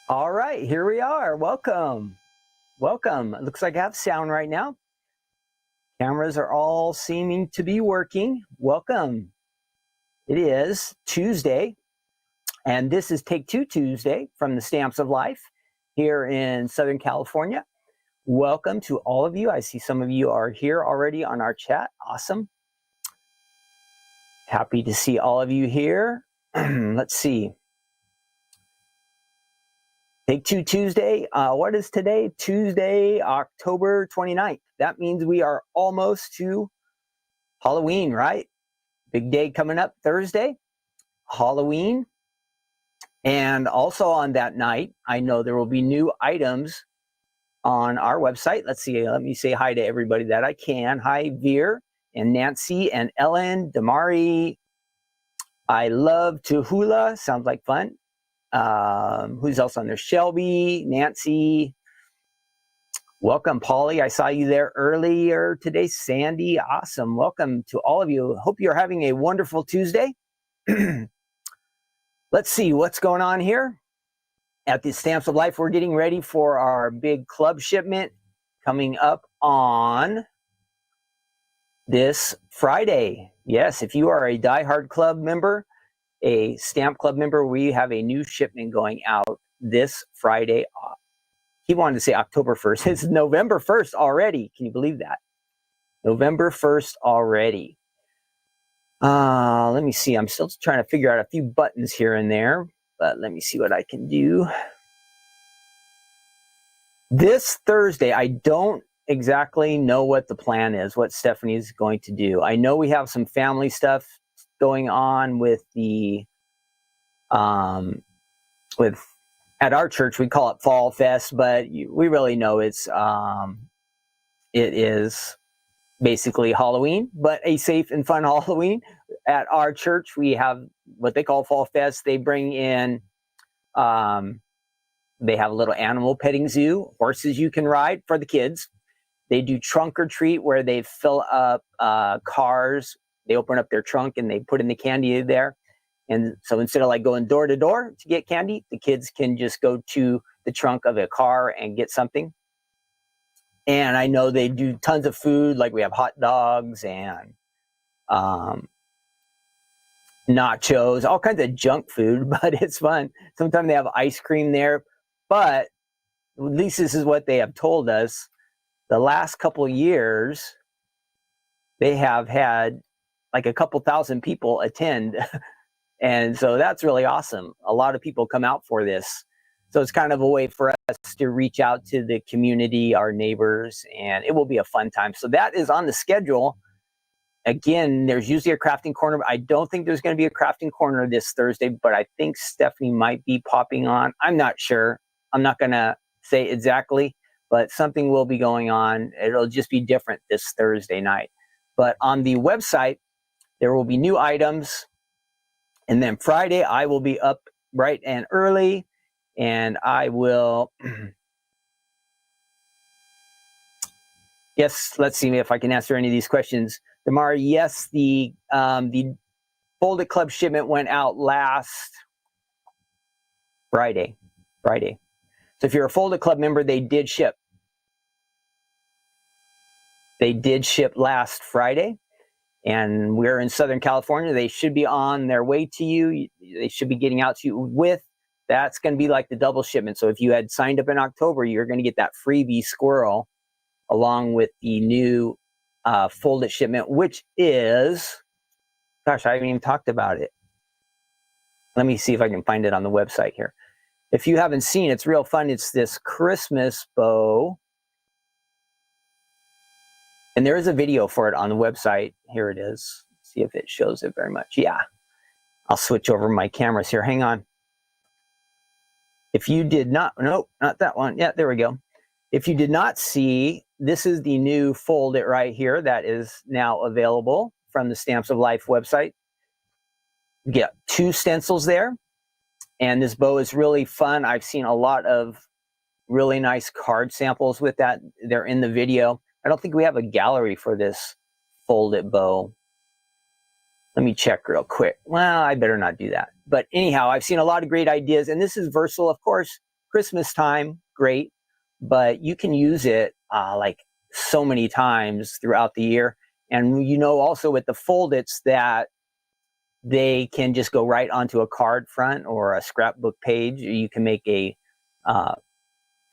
All right, here we are. Welcome. Welcome. It looks like I have sound right now. Cameras are all seeming to be working. Welcome. It is Tuesday, and this is Take Two Tuesday from the Stamps of Life here in Southern California. Welcome to all of you. I see some of you are here already on our chat. Awesome. Happy to see all of you here. Let's see. Take Two Tuesday. What is today? Tuesday, October 29th. That means we are almost to Halloween, right? Big day coming up Thursday, Halloween. And also on that night, I know there will be new items on our website. Let's see. Let me say hi to everybody that I can. Hi, Veer and Nancy and Ellen, Damari. I love Tuhula. Sounds like fun. Who's else on there? Shelby, Nancy. Welcome, Polly. I saw you there earlier today. Sandy, awesome. Welcome to all of you. Hope you're having a wonderful Tuesday. Let's see what's going on here. At the Stamps of Life, we're getting ready for our big club shipment coming up on this Friday. Yes, if you are a diehard club member, a Stamp Club member, we have a new shipment going out this Friday. He wanted to say October 1st. It's November 1st already. Can you believe that? November 1st already. Let me see. I'm still trying to figure out a few buttons here and there, but let me see what I can do. This Thursday, I don't exactly know what the plan is, what Stephanie's going to do. I know we have some family stuff going on with the, at our church, we call it Fall Fest, but we really know it is basically Halloween, but a safe and fun Halloween. At our church, we have what they call Fall Fest. They bring in, they have a little animal petting zoo, horses you can ride for the kids. They do trunk or treat where they fill up cars. They open up their trunk and they put in the candy there. And so instead of like going door to door to get candy, the kids can just go to the trunk of a car and get something. And I know they do tons of food, like we have hot dogs and nachos, all kinds of junk food, but it's fun. Sometimes they have ice cream there, but at least this is what they have told us. The last couple of years, they have had like a couple thousand people attend. And so that's really awesome. A lot of people come out for this. So it's kind of a way for us to reach out to the community, our neighbors, and it will be a fun time. So that is on the schedule. Again, there's usually a crafting corner. I don't think there's going to be a crafting corner this Thursday, but I think Stephanie might be popping on. I'm not sure. I'm not going to say exactly, but something will be going on. It'll just be different this Thursday night. But on the website, there will be new items. And then Friday, I will be up bright and early, and I will, yes, let's see if I can answer any of these questions. Damari, yes, the Folded Club shipment went out last Friday. So if you're a Folded Club member, they did ship. They did ship last Friday. And we're in Southern California. They should be on their way to you. They should be getting out to you with, that's going to be like the double shipment. So if you had signed up in October, you're going to get that freebie squirrel along with the new folded shipment, which is, gosh, I haven't even talked about it. Let me see if I can find it on the website here. If you haven't seen it, it's real fun. It's this Christmas bow. And there is a video for it on the website. Here it is. Let's see if it shows it very much. Yeah. I'll switch over my cameras here. Hang on. If you did not, nope, not that one. Yeah, there we go. If you did not see, this is the new Fold It right here that is now available from the Stamps of Life website. You get 2 stencils there. And this bow is really fun. I've seen a lot of really nice card samples with that. They're in the video. I don't think we have a gallery for this folded bow. Let me check real quick. Well, I better not do that. But anyhow, I've seen a lot of great ideas, and this is versatile, of course. Christmas time, great, but you can use it like so many times throughout the year. And also with the Fold-its that they can just go right onto a card front or a scrapbook page. You can make a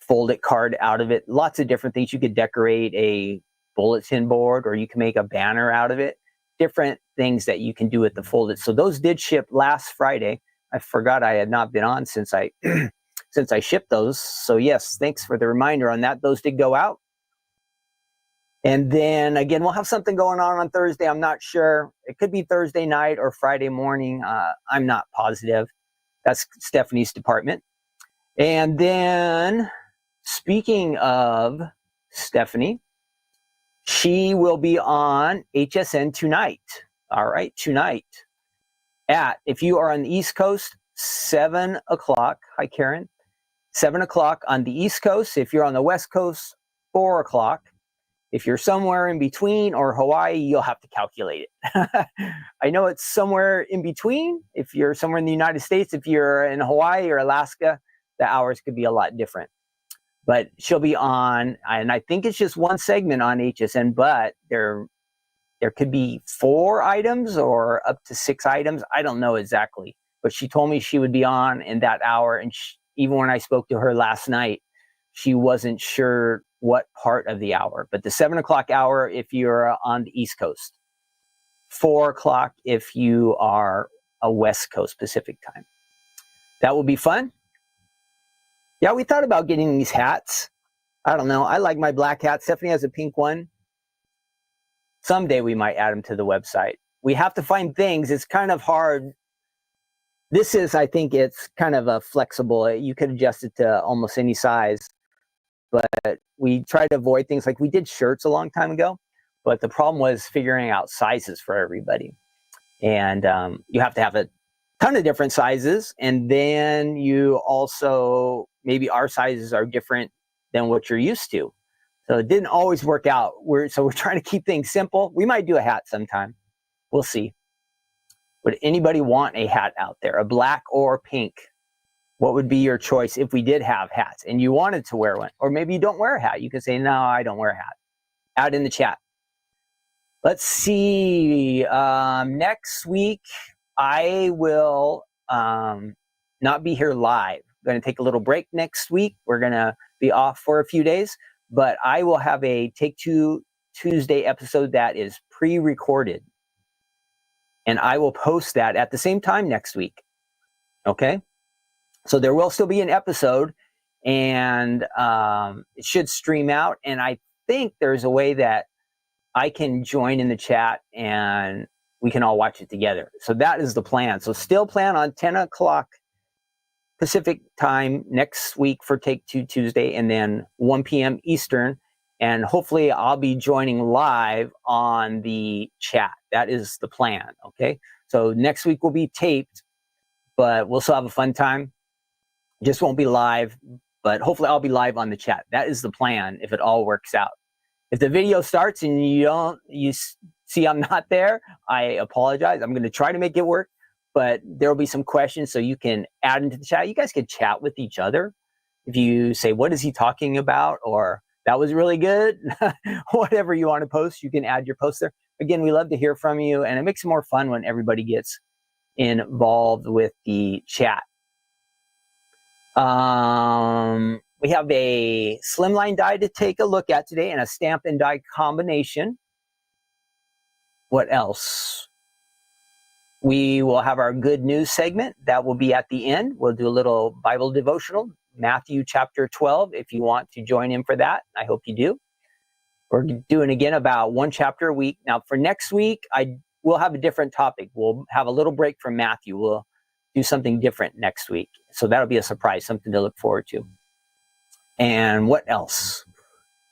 Fold-it card out of it. Lots of different things. You could decorate a bulletin board, or you can make a banner out of it. Different things that you can do with the Fold-it. So those did ship last Friday. I forgot I had not been on since I since I shipped those. So yes, thanks for the reminder on that. Those did go out. And then again, we'll have something going on Thursday. I'm not sure. It could be Thursday night or Friday morning. I'm not positive. That's Stephanie's department. And then speaking of Stephanie, she will be on HSN tonight. All right, tonight if you are on the East Coast, 7 o'clock. Hi, Karen. 7 o'clock on the East Coast. If you're on the West Coast, 4 o'clock. If you're somewhere in between or Hawaii, you'll have to calculate it. I know it's somewhere in between. If you're somewhere in the United States, if you're in Hawaii or Alaska, the hours could be a lot different. But she'll be on, and I think it's just one segment on HSN, but there could be 4 items or up to 6 items. I don't know exactly. But she told me she would be on in that hour. And even when I spoke to her last night, she wasn't sure what part of the hour. But the 7 o'clock hour if you're on the East Coast. 4 o'clock if you are a West Coast Pacific time. That will be fun. Yeah, we thought about getting these hats. I don't know. I like my black hat. Stephanie has a pink one. Someday we might add them to the website. We have to find things. It's kind of hard. This is, I think it's kind of a flexible. You could adjust it to almost any size. But we try to avoid things like we did shirts a long time ago. But the problem was figuring out sizes for everybody. And you have to have a ton of different sizes. And then you also, maybe our sizes are different than what you're used to. So it didn't always work out. So we're trying to keep things simple. We might do a hat sometime. We'll see. Would anybody want a hat out there, a black or pink? What would be your choice if we did have hats and you wanted to wear one? Or maybe you don't wear a hat. You can say, no, I don't wear a hat. Out in the chat. Let's see. Next week, I will not be here live. I'm going to take a little break next week. We're going to be off for a few days. But I will have a Take Two Tuesday episode that is pre-recorded. And I will post that at the same time next week. Okay? So there will still be an episode. And it should stream out. And I think there's a way that I can join in the chat and we can all watch it together. So that is the plan. So still plan on 10 o'clock Pacific time next week for Take Two Tuesday, and then 1 p.m. Eastern. And hopefully I'll be joining live on the chat. That is the plan, okay? So next week will be taped, but we'll still have a fun time. Just won't be live, but hopefully I'll be live on the chat. That is the plan if it all works out. If the video starts and you see I'm not there, I apologize. I'm going to try to make it work. But there will be some questions so you can add into the chat. You guys can chat with each other. If you say, what is he talking about? Or that was really good. Whatever you want to post, you can add your post there. Again, we love to hear from you. And it makes it more fun when everybody gets involved with the chat. We have a Slimline die to take a look at today and a stamp and die combination. What else? We will have our good news segment. That will be at the end. We'll do a little Bible devotional, Matthew chapter 12, if you want to join in for that. I hope you do. We're doing, again, about 1 chapter a week. Now, for next week, we'll have a different topic. We'll have a little break from Matthew. We'll do something different next week. So that'll be a surprise, something to look forward to. And what else?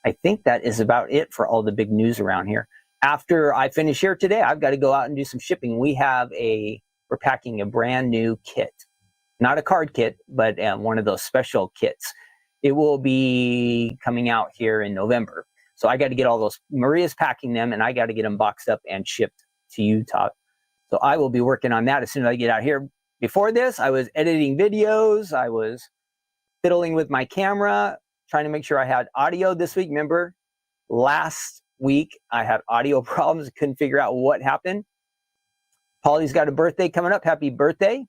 I think that is about it for all the big news around here. After I finish here today, I've got to go out and do some shipping. We're packing a brand new kit. Not a card kit, but one of those special kits. It will be coming out here in November. So I got to get all those. Maria's packing them, and I got to get them boxed up and shipped to Utah. So I will be working on that as soon as I get out here. Before this, I was editing videos. I was fiddling with my camera, trying to make sure I had audio this week. Remember, last week I had audio problems, couldn't figure out what happened. Polly's got a birthday coming up. Happy birthday.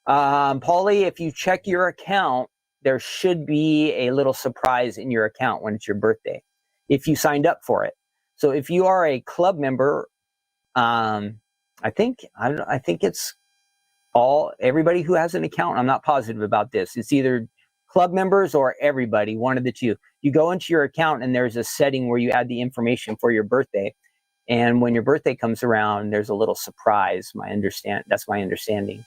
Polly, if you check your account, there should be a little surprise in your account when it's your birthday, if you signed up for it. So if you are a club member, I think it's everybody who has an account. I'm not positive about this. It's either club members or everybody, one of the two. You go into your account and there's a setting where you add the information for your birthday. And when your birthday comes around, there's a little surprise. That's my understanding.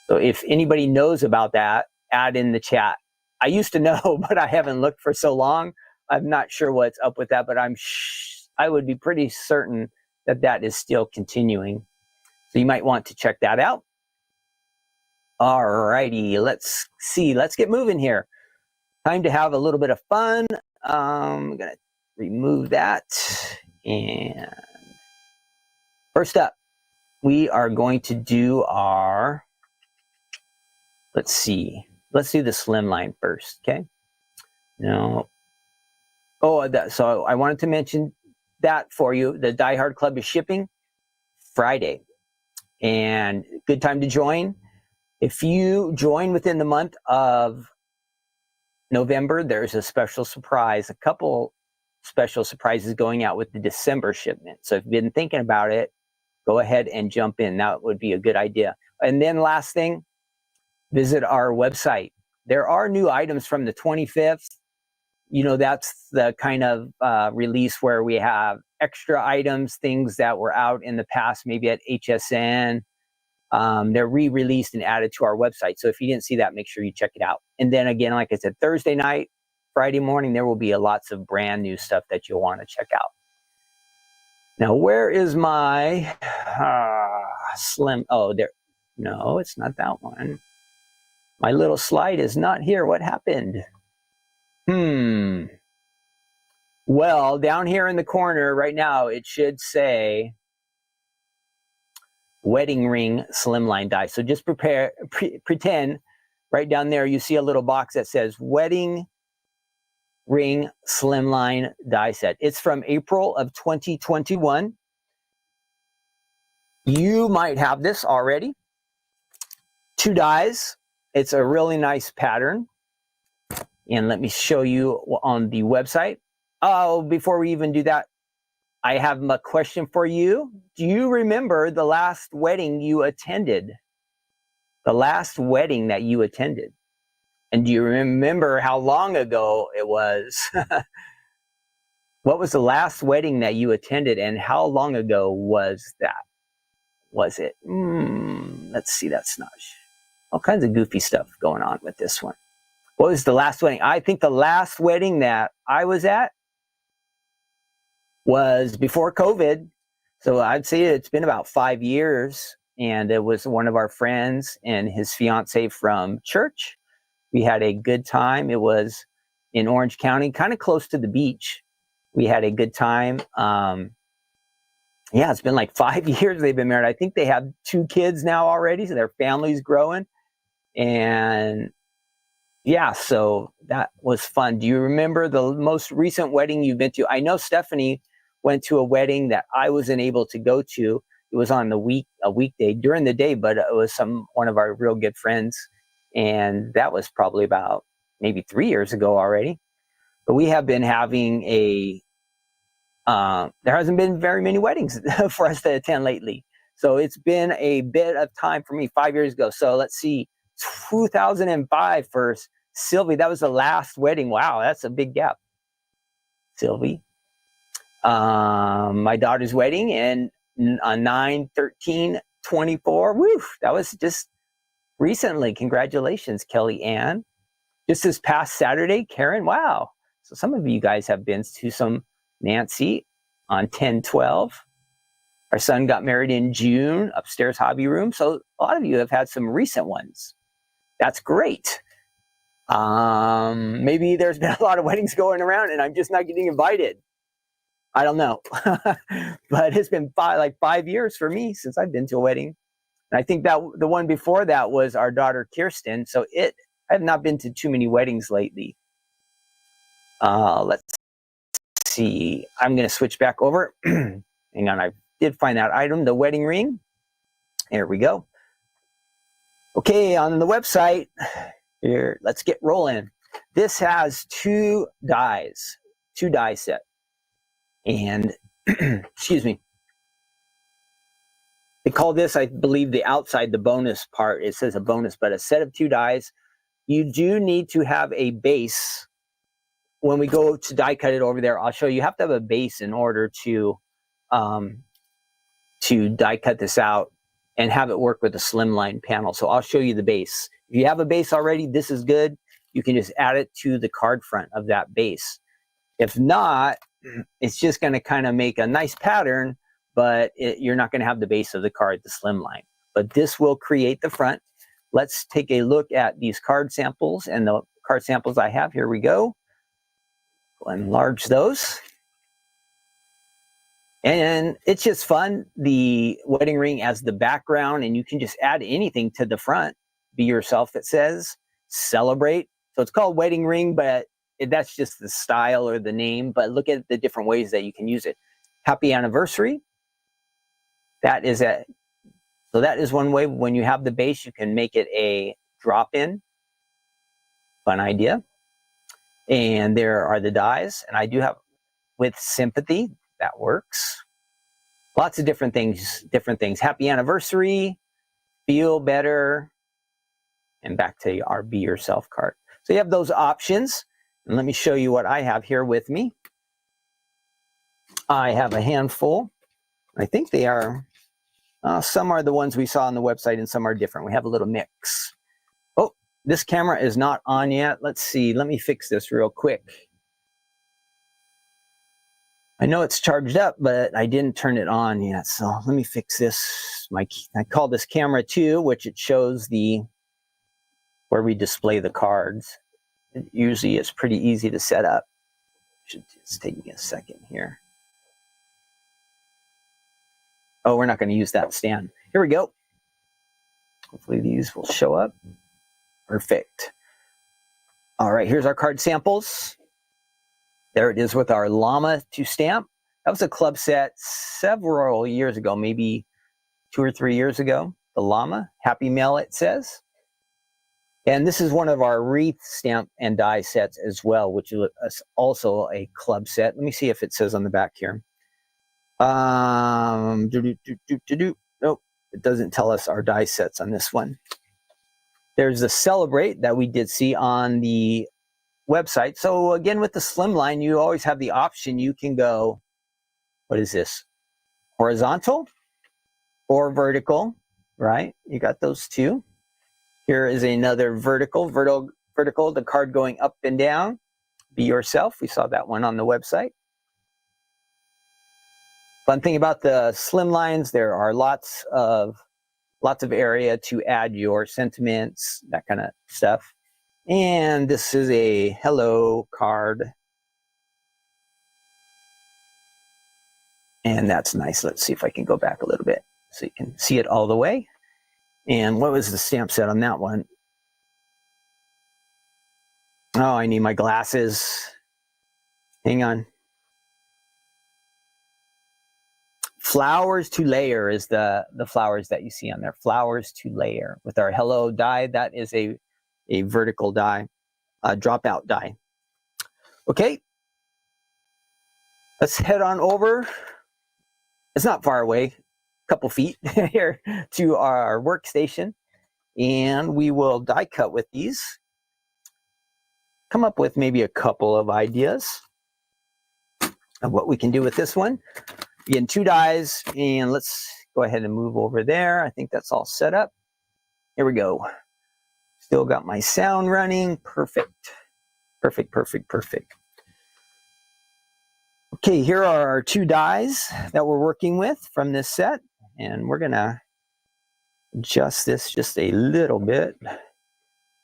So if anybody knows about that, add in the chat. I used to know, but I haven't looked for so long. I'm not sure what's up with that, but I would be pretty certain that that is still continuing. So you might want to check that out. All righty, let's see. Let's get moving here. Time to have a little bit of fun. I'm going to remove that. And first up, we are going to do our... Let's see. Let's do the Slimline first, okay? No. So I wanted to mention that for you. The Die Hard Club is shipping Friday. And good time to join. If you join within the month of November, there's a special surprise, a couple special surprises going out with the December shipment. So if you've been thinking about it, go ahead and jump in. That would be a good idea. And then last thing, visit our website. There are new items from the 25th. That's the kind of release where we have extra items, things that were out in the past, maybe at HSN. They're re-released and added to our website. So if you didn't see that, make sure you check it out. And then again, like I said, Thursday night, Friday morning, there will be lots of brand new stuff that you'll want to check out. Now, where is my slim? Oh, there. No, it's not that one. My little slide is not here. What happened? Well, down here in the corner right now, it should say wedding ring Slimline die. So just pretend right down there, you see a little box that says wedding ring Slimline die set. It's from April of 2021. You might have this already. 2 dies. It's a really nice pattern. And let me show you on the website. Oh, before we even do that, I have a question for you. Do you remember the last wedding you attended? The last wedding that you attended? And do you remember how long ago it was? What was the last wedding that you attended and how long ago was that? Was it? Let's see, that's not... All kinds of goofy stuff going on with this one. What was the last wedding? I think the last wedding that I was at was before COVID. So I'd say it's been about 5 years. And it was one of our friends and his fiance from church. We had a good time. It was in Orange County, kind of close to the beach. We had a good time. It's been like 5 years they've been married. I think they have 2 kids now already. So their family's growing. And so that was fun. Do you remember the most recent wedding you've been to? I know Stephanie went to a wedding that I wasn't able to go to. It was on a weekday during the day, but it was one of our real good friends. And that was probably about maybe 3 years ago already. But we have been having there hasn't been very many weddings for us to attend lately. So it's been a bit of time for me 5 years ago. So let's see. 2005 for Sylvie. That was the last wedding. Wow, that's a big gap. Sylvie. My daughter's wedding and on 9/13/24. Woo, that was just recently. Congratulations, Kelly Ann. Just this past Saturday, Karen. Wow. So some of you guys have been to some Nancy on 10/12. Our son got married in June, upstairs hobby room. So a lot of you have had some recent ones. That's great. Maybe there's been a lot of weddings going around and I'm just not getting invited. I don't know. But it's been 5 years for me since I've been to a wedding. And I think that the one before that was our daughter Kirsten. So it I have not been to too many weddings lately. Let's see. I'm going to switch back over. Hang on, I did find that item, the wedding ring. There we go. Okay, on the website, here, let's get rolling. This has two die set. And, excuse me, they call this, I believe, the outside, the bonus part. It says a bonus, but a set of 2 dies. You do need to have a base. When we go to die cut it over there, I'll show you have to have a base in order to die cut this out and have it work with a Slimline panel. So I'll show you the base. If you have a base already, this is good. You can just add it to the card front of that base. If not, it's just going to kind of make a nice pattern, but you're not going to have the base of the card, the Slimline. But this will create the front. Let's take a look at these card samples and the card samples I have. Here we go. Go enlarge those. And it's just fun, the wedding ring as the background, and you can just add anything to the front. Be yourself, that says celebrate. So it's called wedding ring, but that's just the style or the name. But look at the different ways that you can use it. Happy anniversary. That is it. So that is one way. When you have the base, you can make it a drop-in. Fun idea. And there are the dies. And I do have with sympathy. That works. Lots of different things. Happy anniversary, feel better, and back to our Be Yourself card. So you have those options. And let me show you what I have here with me. I have a handful. I think they are, some are the ones we saw on the website and some are different. We have a little mix. Oh, this camera is not on yet. Let's see. Let me fix this real quick. I know it's charged up, but I didn't turn it on yet. So let me fix this. I call this camera 2, which it shows where we display the cards. It usually is pretty easy to set up. Should just take me a second here. Oh, we're not going to use that stand. Here we go. Hopefully these will show up. Perfect. All right, here's our card samples. There it is with our llama to stamp. That was a club set several years ago, maybe 2 or 3 years ago. The llama, Happy Mail, it says. And this is one of our wreath stamp and die sets as well, which is also a club set. Let me see if it says on the back here. Nope, it doesn't tell us our die sets on this one. There's the Celebrate that we did see on the website. So again, with the Slimline, you always have the option. You can go, what is this? Horizontal or vertical, right? You got those two. Here is another vertical, the card going up and down. Be Yourself. We saw that one on the website. Fun thing about the Slimlines, there are lots of area to add your sentiments, that kind of stuff. And this is a hello card. And that's nice. Let's see if I can go back a little bit so you can see it all the way. And what was the stamp set on that one? Oh, I need my glasses. Hang on. Flowers to Layer is the flowers that you see on there. Flowers to Layer with our hello die. That is a vertical die, dropout die. Okay, let's head on over. It's not far away, a couple feet here to our workstation, and we will die cut with these. Come up with maybe a couple of ideas of what we can do with this one. Again, 2 dies, and let's go ahead and move over there. I think that's all set up. Here we go. Still got my sound running. Perfect. Perfect. Okay, here are our 2 dies that we're working with from this set, and we're gonna adjust this just a little bit.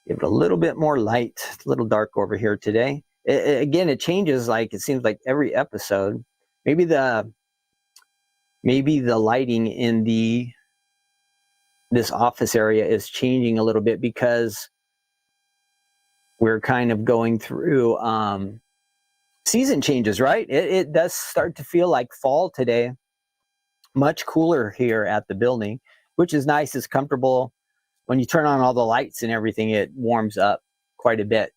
Give it a little bit more light. It's a little dark over here today. Again, it changes, like it seems like every episode. Maybe the lighting in this office area is changing a little bit because we're kind of going through season changes, right? It does start to feel like fall today. Much cooler here at the building, which is nice. It's comfortable. When you turn on all the lights and everything, it warms up quite a bit.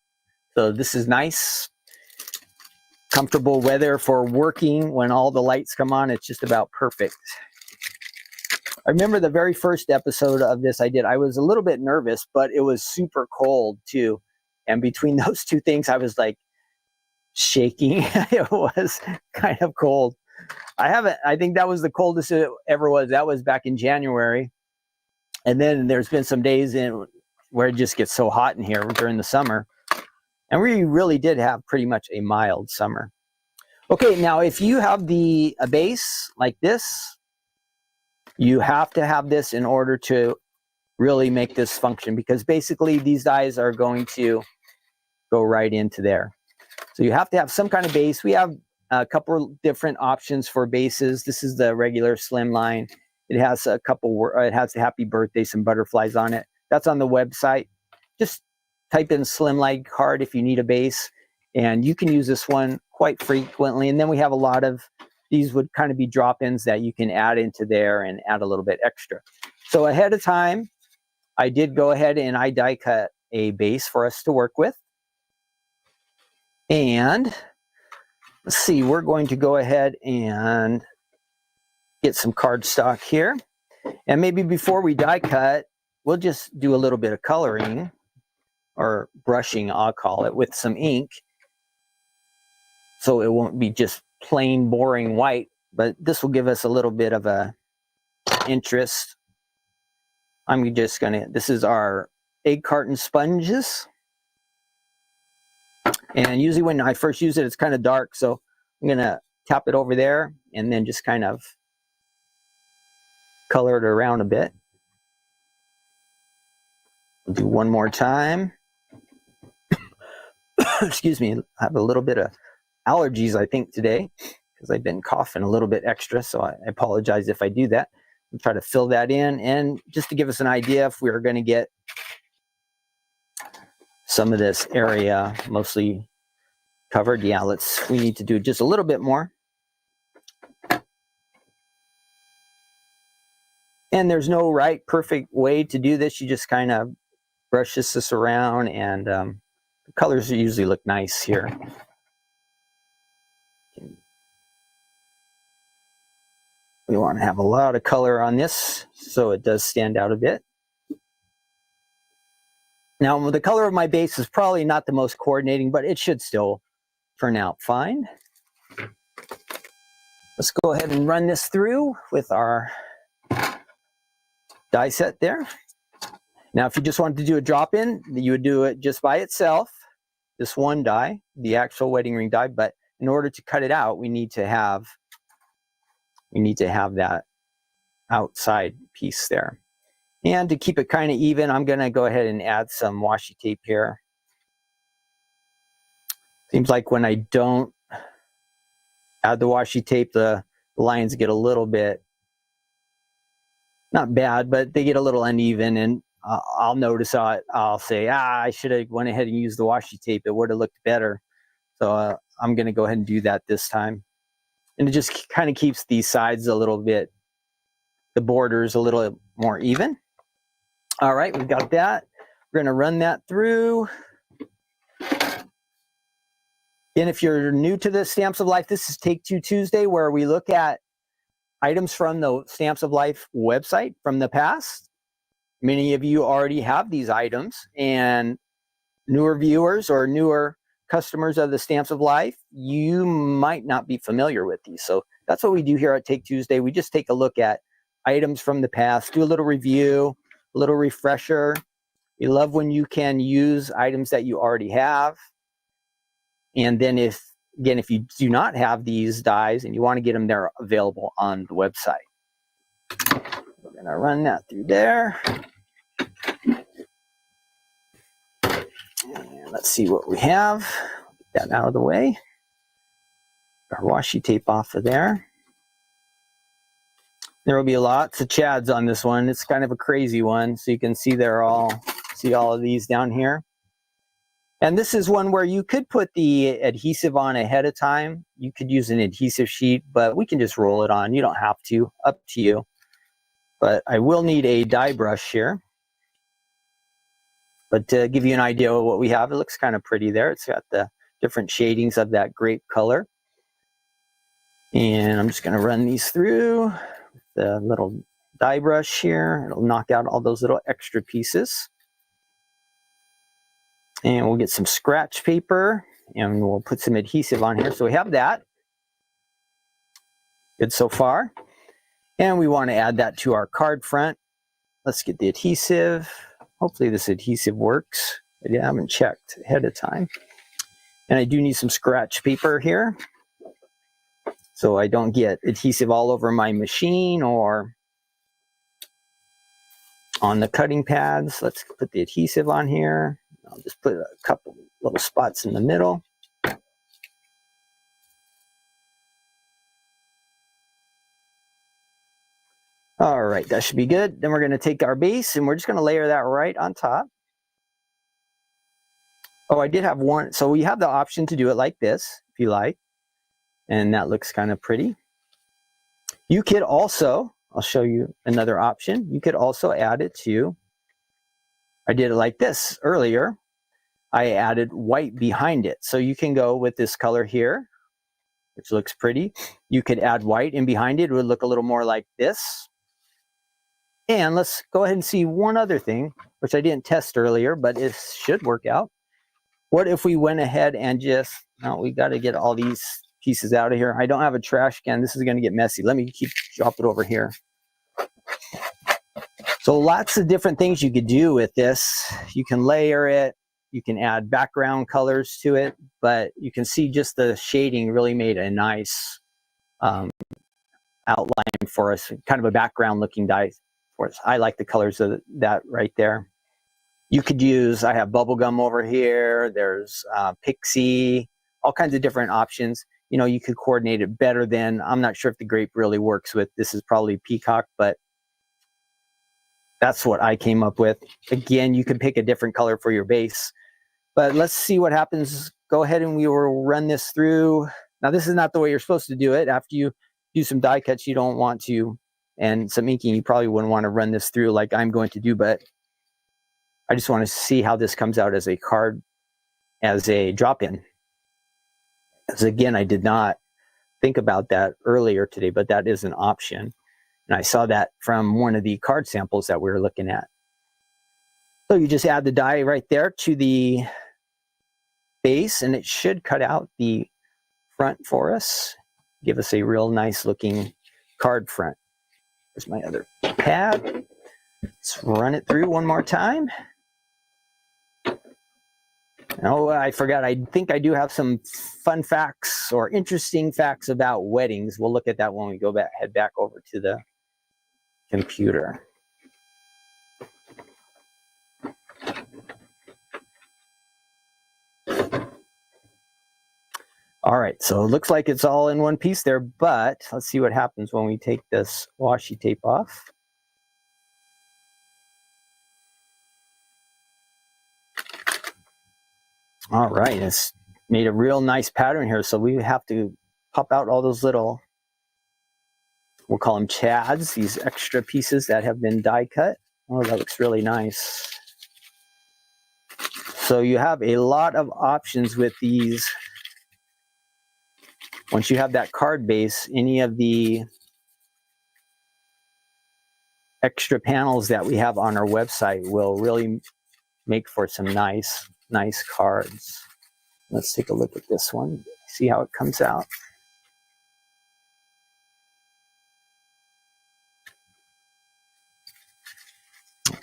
So this is nice, comfortable weather for working. When all the lights come on, it's just about perfect. I remember the very first episode of this I was a little bit nervous, but it was super cold too. And between those two things, I was like shaking. It was kind of cold. I think that was the coldest it ever was. That was back in January. And then there's been some days where it just gets so hot in here during the summer. And we really did have pretty much a mild summer. Okay, now if you have a base like this, you have to have this in order to really make this function, because basically these dies are going to go right into there. So you have to have some kind of base. We have a couple of different options for bases. This is the regular Slimline. It has a couple, it has the happy birthday, some butterflies on it. That's on the website. Just type in Slimline card if you need a base, and you can use this one quite frequently. And then we have a lot of, these would kind of be drop-ins that you can add into there and add a little bit extra. So ahead of time, I did go ahead and I die cut a base for us to work with. And let's see, we're going to go ahead and get some cardstock here. And maybe before we die cut, we'll just do a little bit of coloring, or brushing, I'll call it, with some ink. So it won't be just plain boring white, but this will give us a little bit of a interest. I'm just gonna, this is our egg carton sponges. And usually when I first use it, it's kind of dark. So I'm gonna tap it over there and then just kind of color it around a bit. We'll do one more time. Excuse me, I have a little bit of allergies, I think, today, because I've been coughing a little bit extra, so I apologize if I do that. I'll try to fill that in, and just to give us an idea if we're going to get some of this area mostly covered. Yeah, we need to do just a little bit more. And there's no right perfect way to do this. You just kind of brush this around, and the colors usually look nice here. We want to have a lot of color on this so it does stand out a bit. Now, the color of my base is probably not the most coordinating, but it should still turn out fine. Let's go ahead and run this through with our die set there. Now, if you just wanted to do a drop-in, you would do it just by itself, this one die, the actual wedding ring die. But in order to cut it out, we need to have that outside piece there. And to keep it kind of even, I'm going to go ahead and add some washi tape here. Seems like when I don't add the washi tape, the lines get a little bit, not bad, but they get a little uneven. And I'll notice, I'll say, I should have went ahead and used the washi tape. It would have looked better. So I'm going to go ahead and do that this time. And it just kind of keeps these sides a little bit, the borders a little more even. All right, we've got that. We're going to run that through. And if you're new to the Stamps of Life, this is Take Two Tuesday, where we look at items from the Stamps of Life website from the past. Many of you already have these items, and newer viewers or newer customers of the Stamps of Life, you might not be familiar with these. So that's what we do here at Take Tuesday. We just take a look at items from the past, do a little review, a little refresher. We love when you can use items that you already have. And then if you do not have these dies and you want to get them, they're available on the website. We're going to run that through there. And let's see what we have. Get that out of the way. Our washi tape off of there. There will be lots of chads on this one. It's kind of a crazy one. So you can see all of these down here. And this is one where you could put the adhesive on ahead of time. You could use an adhesive sheet, but we can just roll it on. You don't have to, up to you. But I will need a dye brush here. But to give you an idea of what we have, it looks kind of pretty there. It's got the different shadings of that grape color. And I'm just going to run these through the little dye brush here. It'll knock out all those little extra pieces. And we'll get some scratch paper and we'll put some adhesive on here. So we have that. Good so far. And we want to add that to our card front. Let's get the adhesive. Hopefully this adhesive works. I haven't checked ahead of time. And I do need some scratch paper here, so I don't get adhesive all over my machine or on the cutting pads. Let's put the adhesive on here. I'll just put a couple little spots in the middle. All right, that should be good. Then we're going to take our base and we're just going to layer that right on top. Oh, I did have one. So we have the option to do it like this, if you like. And that looks kind of pretty. You could also, I'll show you another option. You could also add it to, I did it like this earlier. I added white behind it. So you can go with this color here, which looks pretty. You could add white in behind it. It would look a little more like this. And let's go ahead and see one other thing, which I didn't test earlier, but it should work out. What if we went ahead and just, now we got to get all these pieces out of here. I don't have a trash can. This is going to get messy. Let me drop it over here. So lots of different things you could do with this. You can layer it. You can add background colors to it, but you can see just the shading really made a nice outline for us, kind of a background looking die for us. I like the colors of that right there. You could use, I have bubblegum over here. There's pixie, all kinds of different options. You know, you could coordinate it better than, I'm not sure if the grape really works with, this is probably peacock, but that's what I came up with. Again, you could pick a different color for your base, but let's see what happens. Go ahead and we will run this through. Now, this is not the way you're supposed to do it. After you do some die cuts, you don't want to, and some inking, you probably wouldn't want to run this through like I'm going to do, but I just want to see how this comes out as a card, as a drop-in. As again, I did not think about that earlier today, but that is an option. And I saw that from one of the card samples that we were looking at. So you just add the die right there to the base, and it should cut out the front for us. Give us a real nice looking card front. There's my other pad. Let's run it through one more time. Oh, I forgot. I think I do have some fun facts or interesting facts about weddings. We'll look at that when we go back, head back over to the computer. All right, so it looks like it's all in one piece there, but let's see what happens when we take this washi tape off. All right, it's made a real nice pattern here, so we have to pop out all those little, we'll call them chads, these extra pieces that have been die cut. Oh, that looks really nice. So you have a lot of options with these. Once you have that card base, any of the extra panels that we have on our website will really make for some nice cards. Let's take a look at this one, see how it comes out.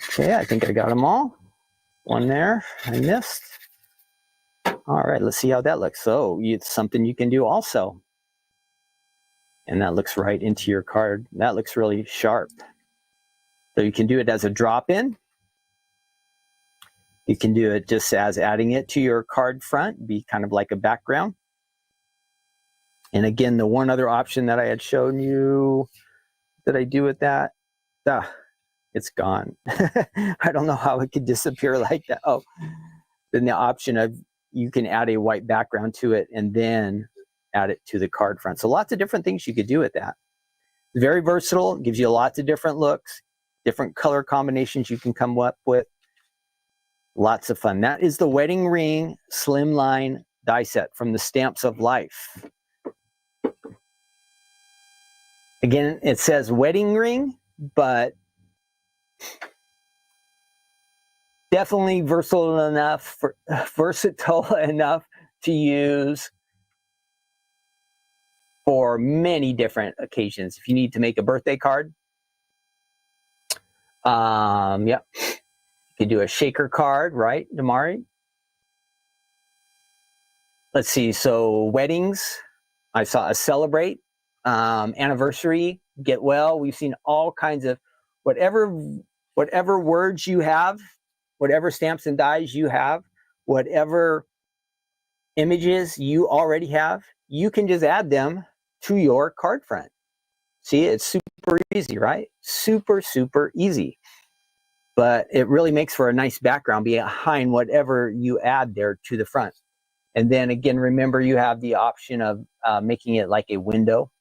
Okay, I think I got them all. One there, I missed. All right, let's see how that looks. So it's something you can do also. And that looks right into your card. That looks really sharp. So you can do it as a drop-in. You can do it just as adding it to your card front, be kind of like a background. And again, the one other option that I had shown you, that I do with that, it's gone. I don't know how it could disappear like that. Oh, then the option of you can add a white background to it and then add it to the card front. So lots of different things you could do with that. Very versatile, gives you lots of different looks, different color combinations you can come up with. Lots of fun. That is the Wedding Ring Slimline die set from the Stamps of Life. Again, it says wedding ring, but definitely versatile enough to use for many different occasions. If you need to make a birthday card, yeah, you can do a shaker card, right, Damari? Let's see. So weddings, I saw a celebrate, anniversary, get well. We've seen all kinds of whatever words you have, whatever stamps and dies you have, whatever images you already have, you can just add them to your card front. See, it's super easy, right? Super, super easy. But it really makes for a nice background behind whatever you add there to the front. And then again, remember you have the option of making it like a window.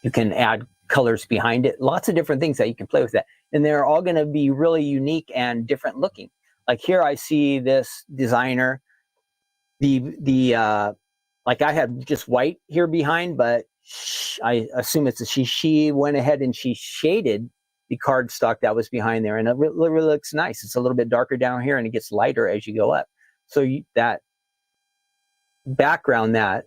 You can add colors behind it. Lots of different things that you can play with that. And they're all going to be really unique and different looking. Like here I see this designer, like I had just white here behind, but I assume it's she went ahead and she shaded the cardstock that was behind there, and it really looks nice. It's a little bit darker down here and it gets lighter as you go up. So that background, that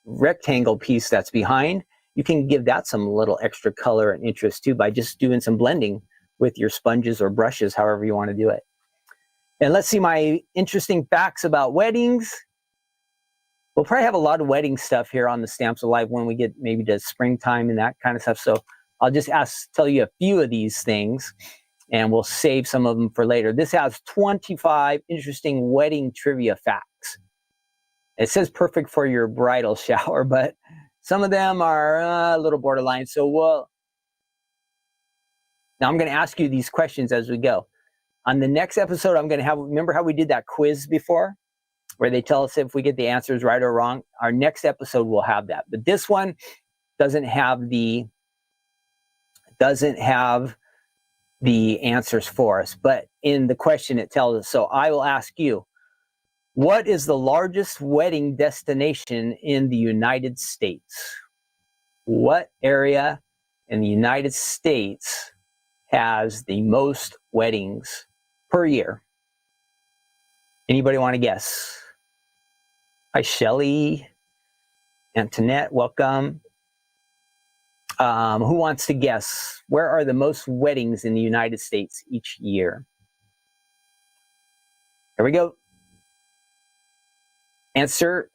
rectangle piece that's behind, you can give that some little extra color and interest too by just doing some blending with your sponges or brushes, however you want to do it. And let's see my interesting facts about weddings. We'll probably have a lot of wedding stuff here on the Stamps of Life when we get maybe to springtime and that kind of stuff. So I'll just tell you a few of these things, and we'll save some of them for later. This has 25 interesting wedding trivia facts. It says perfect for your bridal shower, but some of them are a little borderline. So now I'm going to ask you these questions as we go. On the next episode, I'm going to remember how we did that quiz before, where they tell us if we get the answers right or wrong? Our next episode will have that. But this one doesn't have the answers for us. But in the question, it tells us. So I will ask you, what is the largest wedding destination in the United States? What area in the United States has the most weddings per year? Anybody want to guess? Hi, Shelly. Antoinette, welcome. Who wants to guess? Where are the most weddings in the United States each year? Here we go. Answer,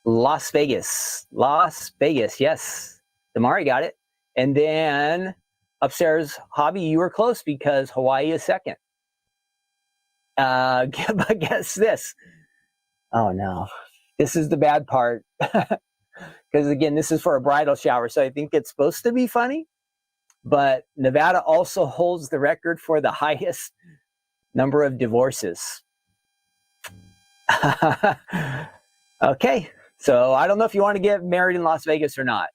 Las Vegas. Las Vegas, yes. Damari got it. And then upstairs, Hobby, you were close because Hawaii is second. Guess this. Oh no, this is the bad part. Because again, this is for a bridal shower, so I think it's supposed to be funny. But Nevada also holds the record for the highest number of divorces. Okay, so I don't know if you want to get married in Las Vegas or not.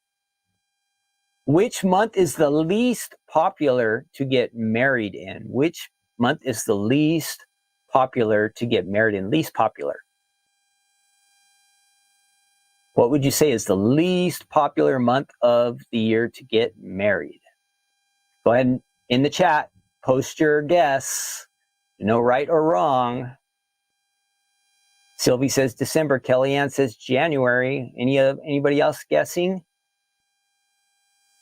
Which month is the least popular to get married in? Which month is the least popular to get married in? Least popular. What would you say is the least popular month of the year to get married? Go ahead and in the chat, post your guess. No right or wrong. Sylvie says December. Kellyanne says January. Anybody else guessing?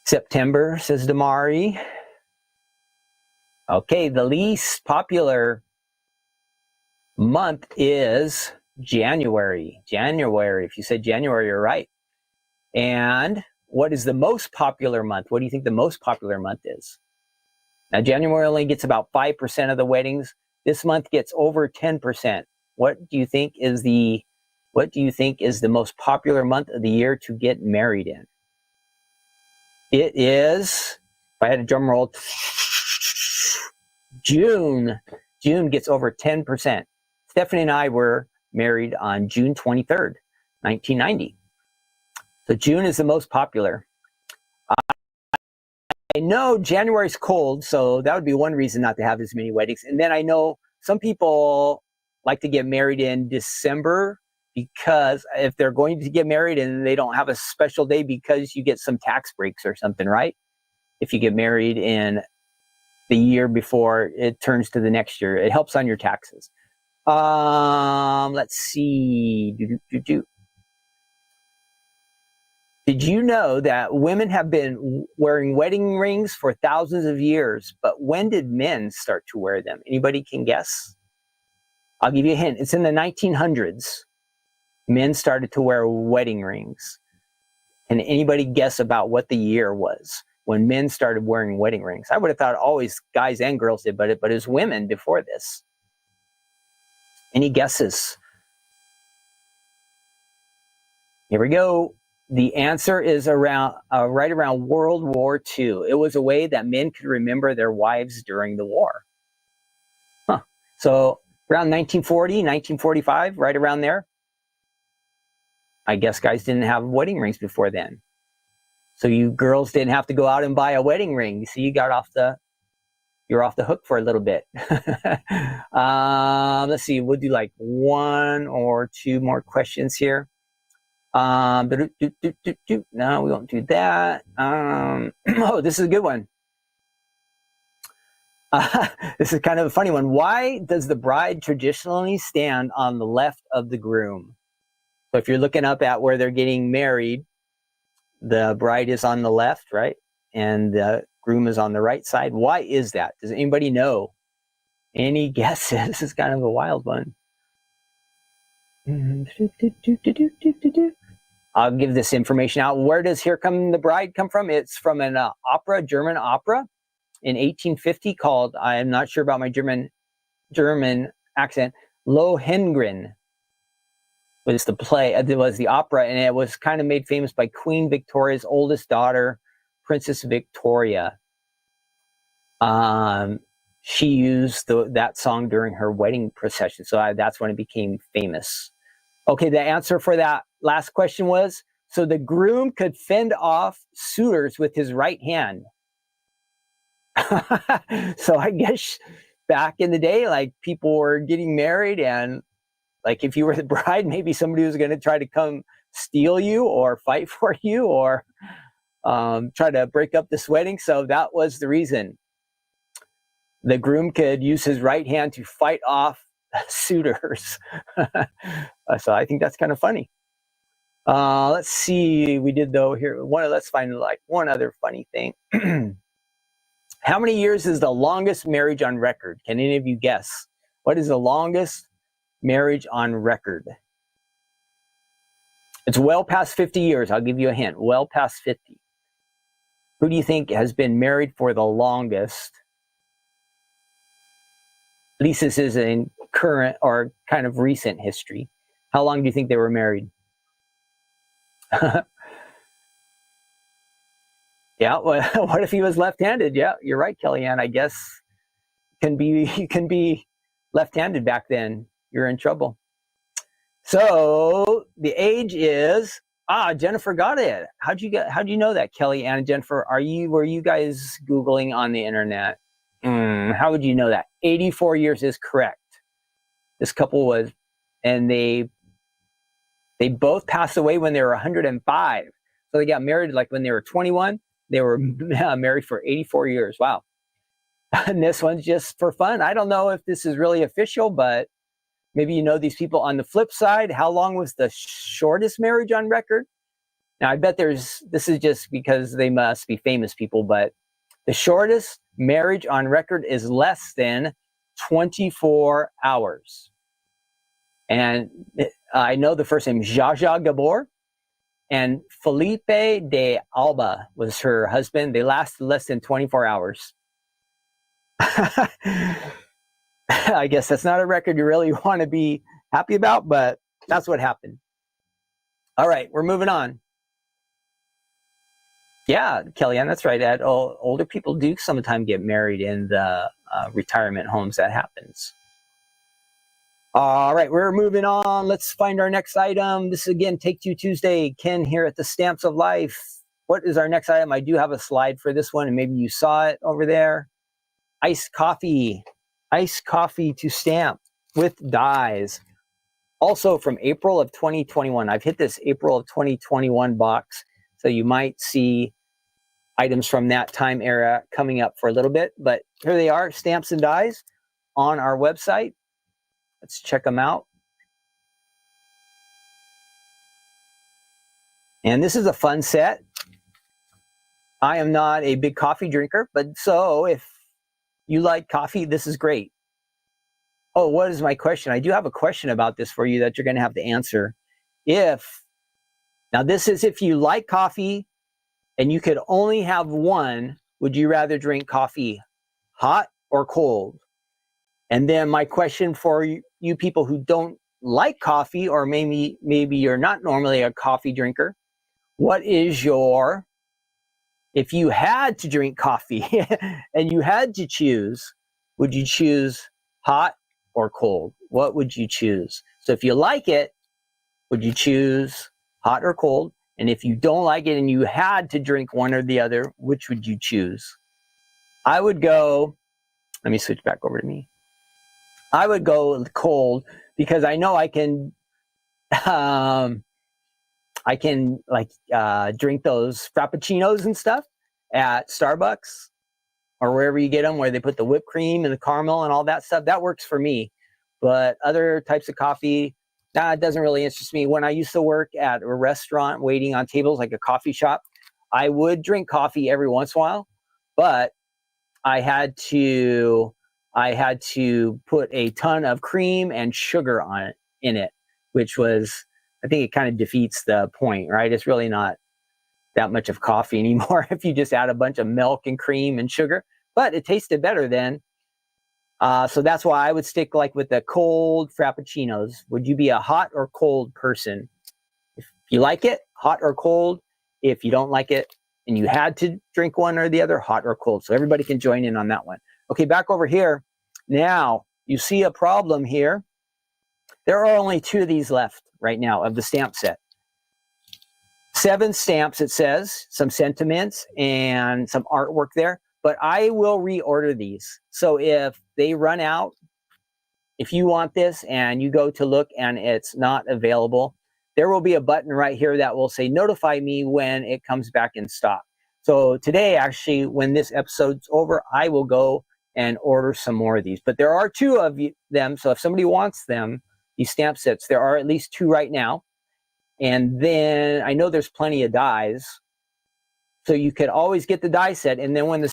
September, says Damari. Okay, the least popular month is January. January. If you said January, you're right. And what is the most popular month? What do you think the most popular month is? Now, January only gets about 5% of the weddings. This month gets over 10%. What do you think is the most popular month of the year to get married in? It is, if I had a drum roll, June. June gets over 10%. Stephanie and I were married on June 23rd, 1990. So June is the most popular. I know January's cold, so that would be one reason not to have as many weddings. And then I know some people like to get married in December, because if they're going to get married and they don't have a special day, because you get some tax breaks or something, right? If you get married in the year before it turns to the next year, it helps on your taxes. Let's see. Did you know that women have been wearing wedding rings for thousands of years, but when did men start to wear them? Anybody can guess? I'll give you a hint. It's in the 1900s. Men started to wear wedding rings. Can anybody guess about what the year was when men started wearing wedding rings? I would have thought always guys and girls did, but it was women before this. Any guesses? Here we go. The answer is around right around World War II. It was a way that men could remember their wives during the war. Huh. So around 1940, 1945, right around there. I guess guys didn't have wedding rings before then. So you girls didn't have to go out and buy a wedding ring. So you're off the hook for a little bit. Let's see, we'll do like one or two more questions here. No, we won't do that. Oh, this is a good one. This is kind of a funny one. Why does the bride traditionally stand on the left of the groom? So if you're looking up at where they're getting married, the bride is on the left, right? And the groom is on the right side. Why is that? Does anybody know? Any guesses? This is kind of a wild one. I'll give this information out. Where does Here Come the Bride come from? It's from an opera, German opera in 1850 called, I'm not sure about my German accent, Lohengrin was the play, it was the opera, and it was kind of made famous by Queen Victoria's oldest daughter, Princess Victoria. She used that song during her wedding procession, so that's when it became famous. Okay, the answer for that last question was, so the groom could fend off suitors with his right hand. So I guess back in the day, like people were getting married, and like if you were the bride, maybe somebody was going to try to come steal you or fight for you or try to break up this wedding. So that was the reason. The groom could use his right hand to fight off suitors. So I think that's kind of funny. Let's see. We did though here. Let's find like one other funny thing. How many years is the longest marriage on record? Can any of you guess? What is the longest marriage on record? It's well past 50 years. I'll give you a hint. Well past 50. Who do you think has been married for the longest? At least this is in current or kind of recent history. How long do you think they were married? Yeah, well, what if he was left-handed? Yeah, you're right, Kellyanne. I guess you can be left-handed back then. You're in trouble. So the age is Jennifer got it. How'd you know that, Kellyanne and Jennifer? Were you guys Googling on the internet? How would you know that? 84 years is correct. This couple was, and they both passed away when they were 105. So they got married like when they were 21. They were married for 84 years. Wow. And this one's just for fun. I don't know if this is really official, but maybe you know these people. On the flip side, how long was the shortest marriage on record? Now, I bet this is just because they must be famous people, but the shortest marriage on record is less than 24 hours. And I know the first name, Zsa Gabor, and Felipe de Alba was her husband. They lasted less than 24 hours. I guess that's not a record you really want to be happy about, but that's what happened. All right, we're moving on. Yeah, Kellyanne, that's right. Older people do sometimes get married in the retirement homes. That happens. All right, we're moving on. Let's find our next item. This is again Take Two Tuesday. Ken here at the Stamps of Life. What is our next item? I do have a slide for this one, and maybe you saw it over there. Iced coffee. Iced coffee to stamp with dies. Also from April of 2021. I've hit this April of 2021 box, so you might see items from that time era coming up for a little bit. But here they are, stamps and dies on our website. Let's check them out. And this is a fun set. I am not a big coffee drinker, but so if you like coffee, this is great. Oh, what is my question? I do have a question about this for you that you're going to have to answer. Now this is if you like coffee and you could only have one, would you rather drink coffee hot or cold? And then my question for you people who don't like coffee, or maybe you're not normally a coffee drinker, what is your, if you had to drink coffee and you had to choose, would you choose hot or cold? What would you choose? So if you like it, would you choose hot or cold? And if you don't like it and you had to drink one or the other, which would you choose? I would go, let me switch back over to me. I would go cold because I know I can drink those frappuccinos and stuff at Starbucks or wherever you get them, where they put the whipped cream and the caramel and all that stuff. That works for me. But other types of coffee, it doesn't really interest me. When I used to work at a restaurant waiting on tables, like a coffee shop, I would drink coffee every once in a while, but I had to put a ton of cream and sugar in it, which was, I think it kind of defeats the point, right? It's really not that much of coffee anymore if you just add a bunch of milk and cream and sugar, but it tasted better then. So that's why I would stick like with the cold frappuccinos. Would you be a hot or cold person? If you like it, hot or cold. If you don't like it and you had to drink one or the other, hot or cold. So everybody can join in on that one. Okay, back over here. Now, you see a problem here. There are only 2 of these left right now of the stamp set. 7 stamps, it says, some sentiments and some artwork there. But I will reorder these. So if they run out, if you want this and you go to look and it's not available, there will be a button right here that will say notify me when it comes back in stock. So today, actually, when this episode's over, I will go and order some more of these. But there are 2 of them. So if somebody wants them, these stamp sets, there are at least 2 right now. And then I know there's plenty of dies. So you could always get the die set. And then when the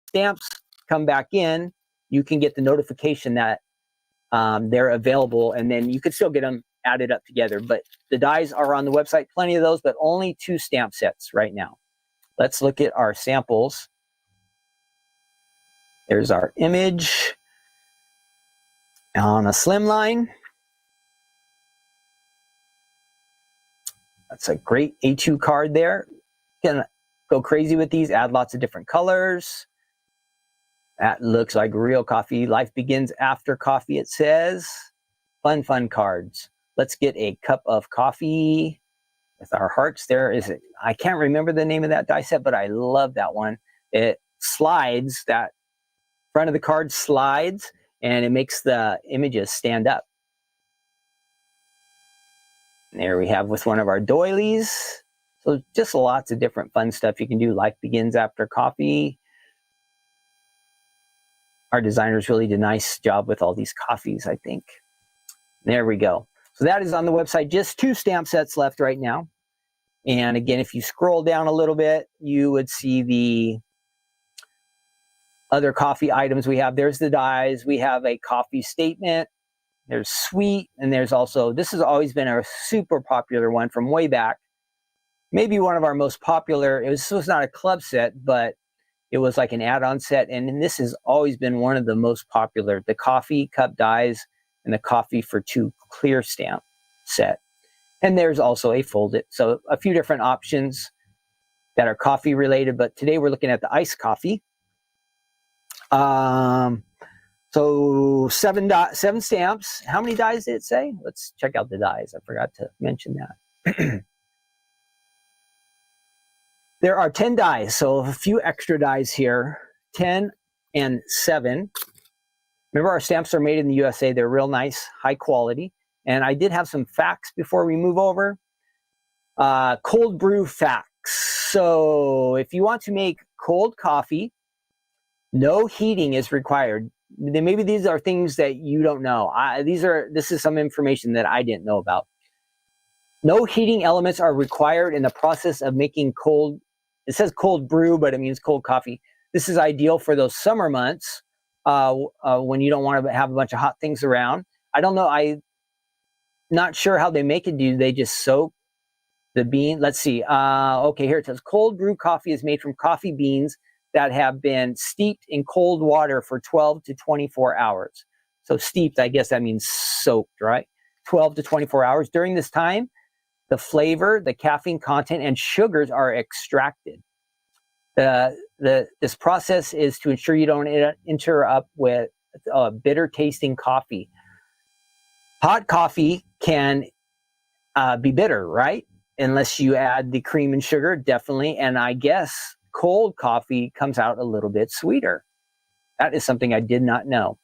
stamps come back in, you can get the notification that they're available, and then you could still get them added up together. But the dies are on the website, plenty of those, but only 2 stamp sets right now. Let's look at our samples. There's our image on a Slimline. That's a great A2 card there. You can go crazy with these, add lots of different colors. That looks like real coffee. Life begins after coffee, it says. Fun, fun cards. Let's get a cup of coffee with our hearts there. I can't remember the name of that die set, but I love that one. It slides, that front of the card slides, and it makes the images stand up. And there we have with one of our doilies. So just lots of different fun stuff you can do. Life begins after coffee. Our designers really did a nice job with all these coffees, I think. There we go. So that is on the website. Just 2 stamp sets left right now. And again, if you scroll down a little bit, you would see the other coffee items we have. There's the dies. We have a coffee statement. There's sweet. And there's also, this has always been a super popular one from way back. Maybe one of our most popular. This was not a club set, but it was like an add-on set, and this has always been one of the most popular, the coffee cup dies and the coffee for 2 clear stamp set. And there's also a folded, so a few different options that are coffee related, but today we're looking at the iced coffee. So So seven stamps. How many dies did it say? Let's check out the dies. I forgot to mention that. There are 10 dies, so a few extra dies here. 10 and 7. Remember, our stamps are made in the USA. They're real nice, high quality. And I did have some facts before we move over. Cold brew facts. So if you want to make cold coffee, no heating is required. Maybe these are things that you don't know. This is some information that I didn't know about. No heating elements are required in the process of making cold. It says cold brew, but it means cold coffee. This is ideal for those summer months when you don't want to have a bunch of hot things around. I don't know. I'm not sure how they make it. Do they just soak the bean? Let's see. Okay, here it says cold brew coffee is made from coffee beans that have been steeped in cold water for 12 to 24 hours. So steeped, I guess that means soaked, right? 12 to 24 hours. During this time, the flavor, the caffeine content, and sugars are extracted. This process is to ensure you don't enter up with bitter tasting coffee. Hot coffee can be bitter, right? Unless you add the cream and sugar, definitely. And I guess cold coffee comes out a little bit sweeter. That is something I did not know.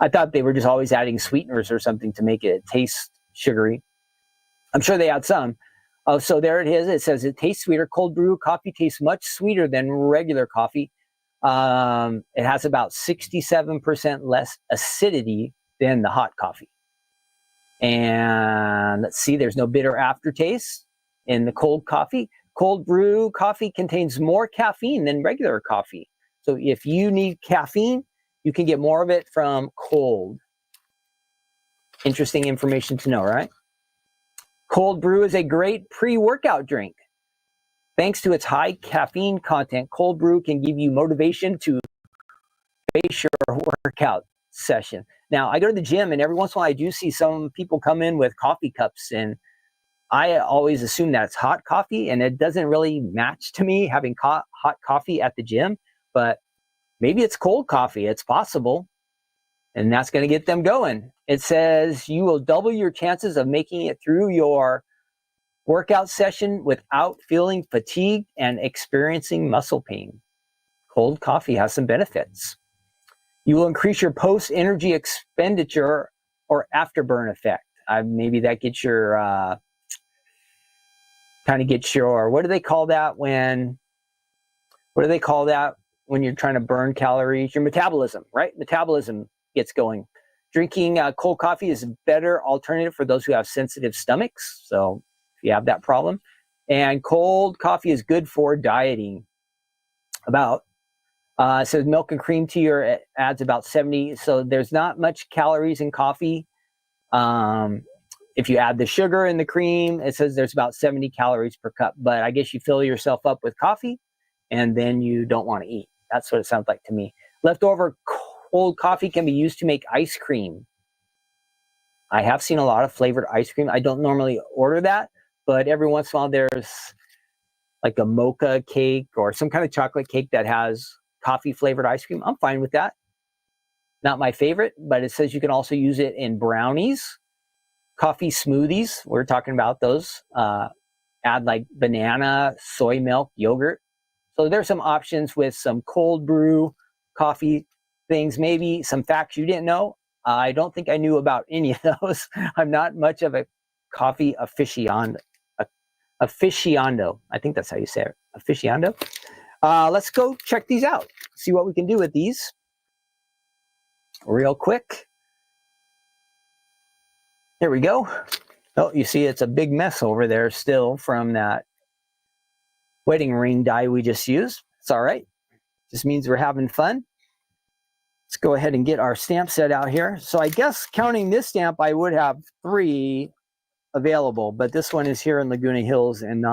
I thought they were just always adding sweeteners or something to make it taste sugary. I'm sure they add some. So there it is. It says it tastes sweeter. Cold brew coffee tastes much sweeter than regular coffee. It has about 67% less acidity than the hot coffee. And let's see, there's no bitter aftertaste in the cold coffee. Cold brew coffee contains more caffeine than regular coffee. So if you need caffeine, you can get more of it from cold. Interesting information to know, right? Cold brew is a great pre-workout drink. Thanks to its high caffeine content, cold brew can give you motivation to face your workout session. Now, I go to the gym, and every once in a while I do see some people come in with coffee cups, and I always assume that it's hot coffee, and it doesn't really match to me having hot coffee at the gym, but maybe it's cold coffee. It's possible, and that's going to get them going. It says you will double your chances of making it through your workout session without feeling fatigued and experiencing muscle pain. Cold coffee has some benefits. You will increase your post-energy expenditure or afterburn effect. Maybe that gets your, what do they call that when you're trying to burn calories? Your metabolism, right? Metabolism gets going. Drinking cold coffee is a better alternative for those who have sensitive stomachs. So if you have that problem. And cold coffee is good for dieting. It says milk and cream tea adds about 70. So there's not much calories in coffee. If you add the sugar and the cream, it says there's about 70 calories per cup. But I guess you fill yourself up with coffee and then you don't want to eat. That's what it sounds like to me. Leftover cold coffee can be used to make ice cream. I have seen a lot of flavored ice cream. I don't normally order that, but every once in a while there's like a mocha cake or some kind of chocolate cake that has coffee flavored ice cream. I'm fine with that. Not my favorite, but it says you can also use it in brownies, coffee smoothies. We're talking about those. Add like banana, soy milk, yogurt. So there's some options with some cold brew coffee things, maybe some facts you didn't know. I don't think I knew about any of those. I'm not much of a coffee aficionado. I think that's how you say it. Aficionado. Let's go check these out. See what we can do with these real quick. Here we go. Oh, you see it's a big mess over there still from that wedding ring die we just used. It's all right. Just means we're having fun. Let's go ahead and get our stamp set out here. So I guess counting this stamp, I would have 3 available, but this one is here in Laguna Hills and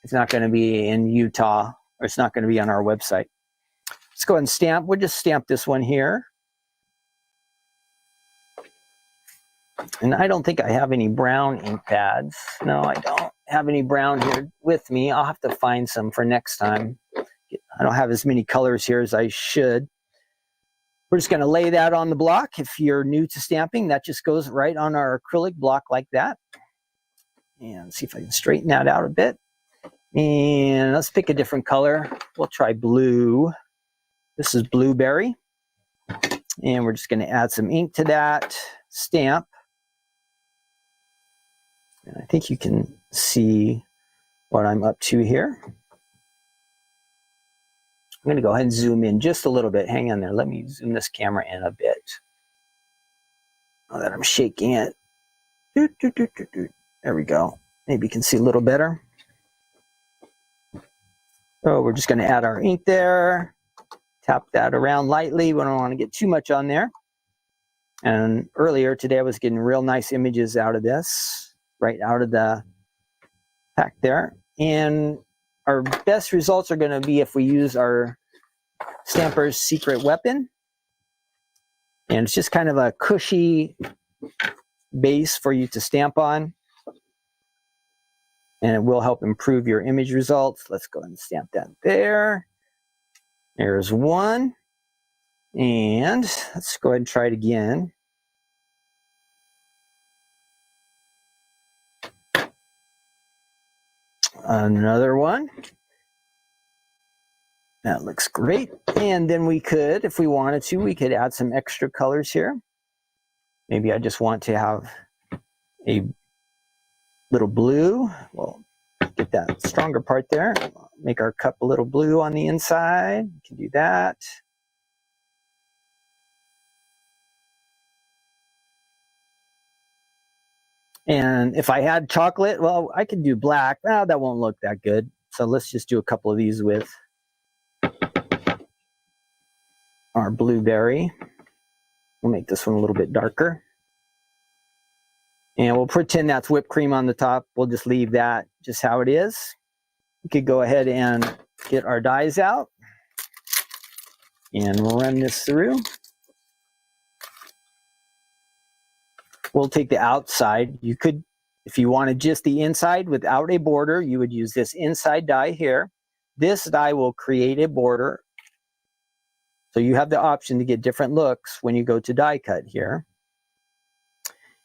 it's not going to be in Utah, or it's not going to be on our website. Let's go ahead and stamp. We'll just stamp this one here. And I don't think I have any brown ink pads. No, I don't have any brown here with me. I'll have to find some for next time. I don't have as many colors here as I should. We're just going to lay that on the block. If you're new to stamping, that just goes right on our acrylic block like that. And see if I can straighten that out a bit. And let's pick a different color. We'll try blue. This is blueberry. And we're just going to add some ink to that stamp. And I think you can see what I'm up to here. I'm going to go ahead and zoom in just a little bit. Hang on there. Let me zoom this camera in a bit. Now that I'm shaking it. There we go. Maybe you can see a little better. So we're just going to add our ink there. Tap that around lightly. We don't want to get too much on there. And earlier today I was getting real nice images out of this, right out of the pack there. And our best results are going to be if we use our Stamper's Secret Weapon. And it's just kind of a cushy base for you to stamp on. And it will help improve your image results. Let's go ahead and stamp that there. There's one. And let's go ahead and try it again. Another one. That looks great. And then we could, if we wanted to, we could add some extra colors here. Maybe I just want to have a little blue. We'll get that stronger part there. Make our cup a little blue on the inside. We can do that. And if I had chocolate, well, I could do black. Well, that won't look that good. So let's just do a couple of these with our blueberry. We'll make this one a little bit darker. And we'll pretend that's whipped cream on the top. We'll just leave that just how it is. We could go ahead and get our dies out and run this through. We'll take the outside. You could, if you wanted just the inside without a border, you would use this inside die here. This die will create a border. So you have the option to get different looks when you go to die cut here.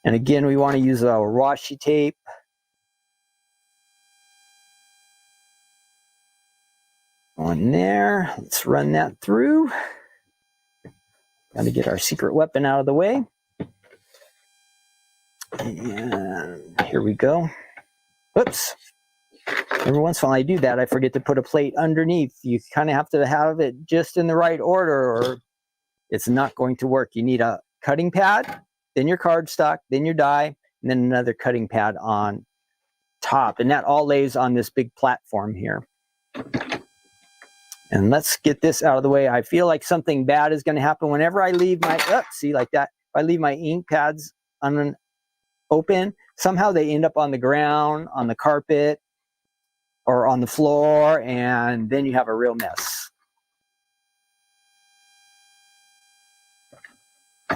And again, we want to use our washi tape. On there. Let's run that through. Got to get our secret weapon out of the way. And here we go. Oops. Every once in a while I do that, I forget to put a plate underneath. You kind of have to have it just in the right order or it's not going to work. You need a cutting pad, then your cardstock, then your die, and then another cutting pad on top. And that all lays on this big platform here. And let's get this out of the way. I feel like something bad is going to happen whenever I leave my, see, like that. If I leave my ink pads open, somehow they end up on the ground, on the carpet, or on the floor, and then you have a real mess.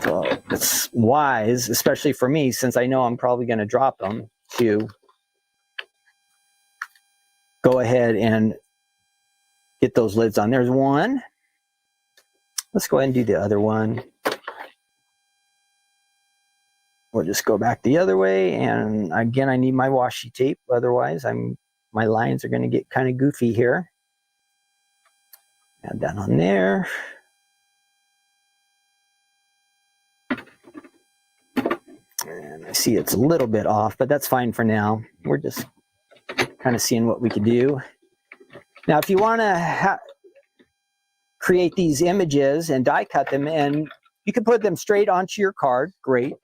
So it's wise, especially for me, since I know I'm probably going to drop them, to go ahead and get those lids on. There's one. Let's go ahead and do the other one. We'll just go back the other way, and again, I need my washi tape. Otherwise, my lines are going to get kind of goofy here. Add that on there. And I see it's a little bit off, but that's fine for now. We're just kind of seeing what we can do. Now, if you want to create these images and die cut them, and you can put them straight onto your card, great.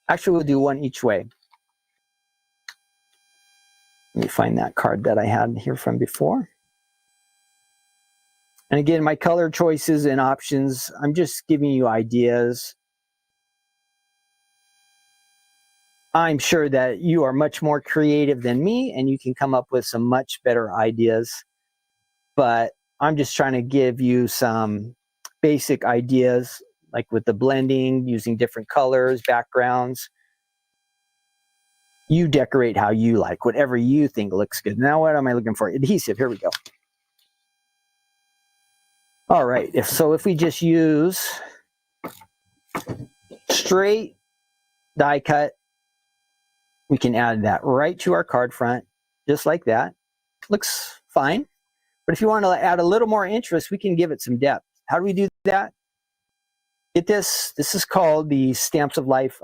Actually, we'll do one each way. Let me find that card that I had here from before. And again, my color choices and options, I'm just giving you ideas. I'm sure that you are much more creative than me and you can come up with some much better ideas. But I'm just trying to give you some basic ideas, like with the blending, using different colors, backgrounds. You decorate how you like, whatever you think looks good. Now, what am I looking for? Adhesive, here we go. All right, if we just use straight die cut, we can add that right to our card front, just like that. Looks fine. But if you want to add a little more interest, we can give it some depth. How do we do that? Get this. This is called the Stamps of Life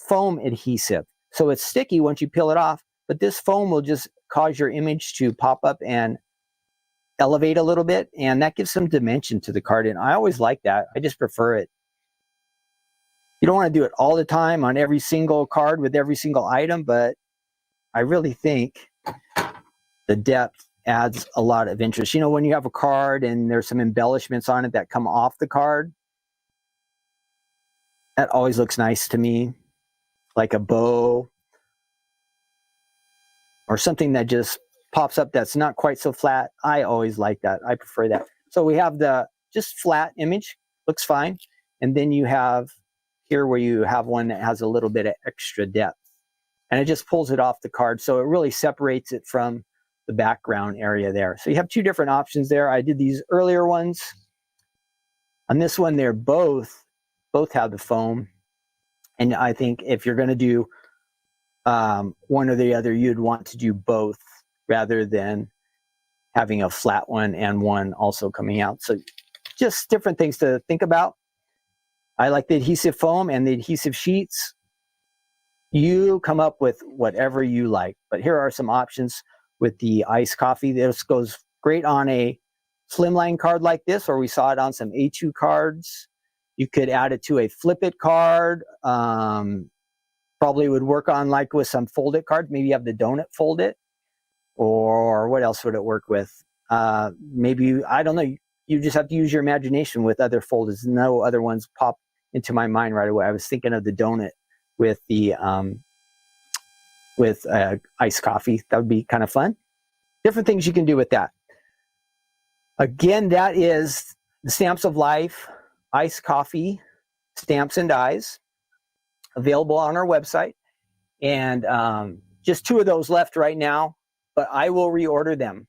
foam adhesive. So it's sticky once you peel it off, but this foam will just cause your image to pop up and elevate a little bit, and that gives some dimension to the card. And I always like that. I just prefer it. You don't want to do it all the time on every single card with every single item, but I really think the depth adds a lot of interest. You know, when you have a card and there's some embellishments on it that come off the card, that always looks nice to me, like a bow or something that just pops up that's not quite so flat. I always like that. I prefer that. So we have the just flat image, looks fine. And then you have here where you have one that has a little bit of extra depth. And it just pulls it off the card. So it really separates it from the background area there. So you have two different options there. I did these earlier ones. On this one, they're both have the foam. And I think if you're going to do one or the other, you'd want to do both rather than having a flat one and one also coming out. So just different things to think about. I like the adhesive foam and the adhesive sheets. You come up with whatever you like, but here are some options with the iced coffee. This goes great on a Slimline card like this, or we saw it on some A2 cards. You could add it to a flip it card. Probably would work on like with some fold it cards. Maybe you have the donut fold it, or what else would it work with? Maybe, I don't know. You just have to use your imagination with other folders. No other ones pop into my mind right away. I was thinking of the donut with the iced coffee. That would be kind of fun. Different things you can do with that. Again, that is the Stamps of Life iced coffee stamps and dies, available on our website. And just two of those left right now, but I will reorder them.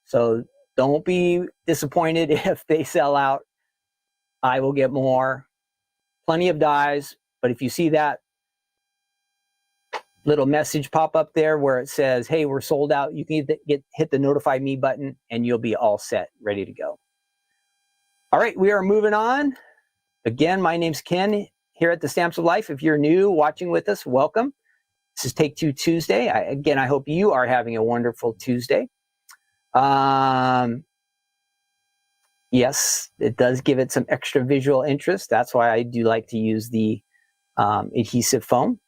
So don't be disappointed if they sell out. I will get more. Plenty of dies, but if you see that little message pop up there where it says, hey, we're sold out, you can hit the notify me button and you'll be all set, ready to go. All right, we are moving on. Again, my name's Ken here at the Stamps of Life. If you're new watching with us, welcome. This is Take Two Tuesday. I hope you are having a wonderful Tuesday. Yes, it does give it some extra visual interest. That's why I do like to use the adhesive foam.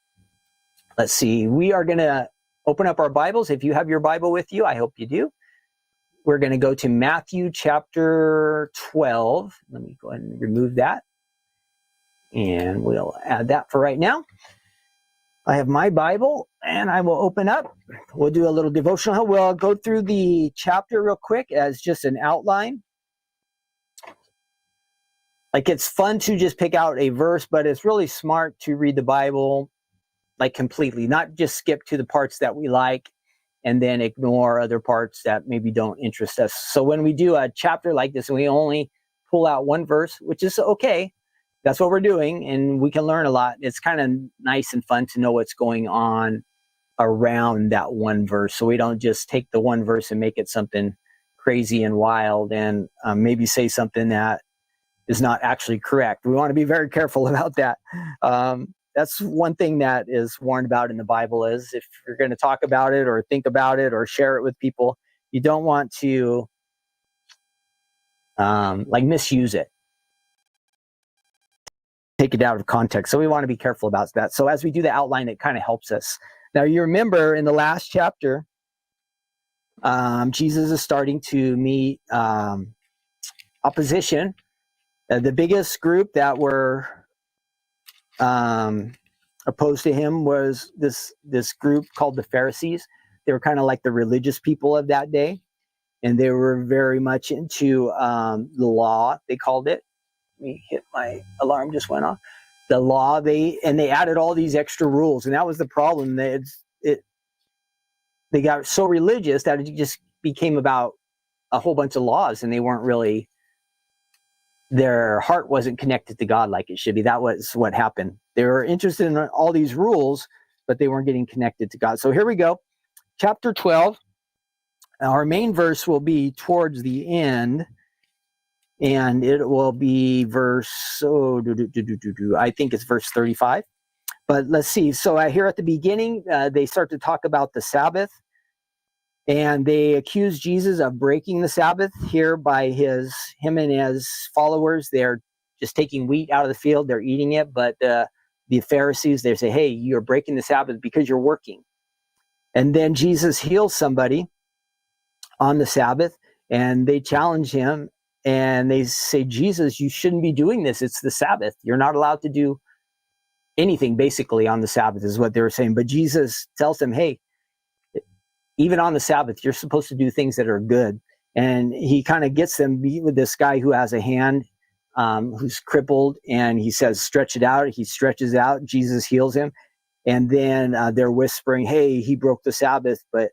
Let's see, we are going to open up our Bibles. If you have your Bible with you, I hope you do. We're going to go to Matthew chapter 12. Let me go ahead and remove that. And we'll add that for right now. I have my Bible and I will open up. We'll do a little devotional. We'll go through the chapter real quick as just an outline. Like, it's fun to just pick out a verse, but it's really smart to read the Bible like completely, not just skip to the parts that we like and then ignore other parts that maybe don't interest us. So when we do a chapter like this and we only pull out one verse, which is okay, that's what we're doing, and we can learn a lot. It's kind of nice and fun to know what's going on around that one verse. So we don't just take the one verse and make it something crazy and wild and maybe say something that is not actually correct. We want to be very careful about that. That's one thing that is warned about in the Bible, is if you're going to talk about it or think about it or share it with people, you don't want to like misuse it, take it out of context. So we want to be careful about that. So as we do the outline, it kind of helps us. Now, you remember in the last chapter, Jesus is starting to meet opposition. The biggest group that were opposed to him was this group called the Pharisees. They were kind of like the religious people of that day, and they were very much into the law, they called it. Let me hit, my alarm just went off. The law, they added all these extra rules, and that was the problem. They got so religious that it just became about a whole bunch of laws, and they weren't really their heart wasn't connected to God like it should be. That was what happened. They were interested in all these rules, but they weren't getting connected to God. So here we go. Chapter 12. Our main verse will be towards the end, and it will be verse, I think it's verse 35. But let's see. So here at the beginning, they start to talk about the Sabbath, and they accuse Jesus of breaking the Sabbath here by him and his followers. They're just taking wheat out of the field. They're eating it. But the Pharisees, they say, hey, you're breaking the Sabbath because you're working. And then Jesus heals somebody on the Sabbath, and they challenge him, and they say, Jesus, you shouldn't be doing this. It's the Sabbath. You're not allowed to do anything basically on the Sabbath is what they were saying. But Jesus tells them, hey, even on the Sabbath, you're supposed to do things that are good. And he kind of gets them with this guy who has a hand, who's crippled, and he says, stretch it out. He stretches out. Jesus heals him. And then they're whispering, hey, he broke the Sabbath. But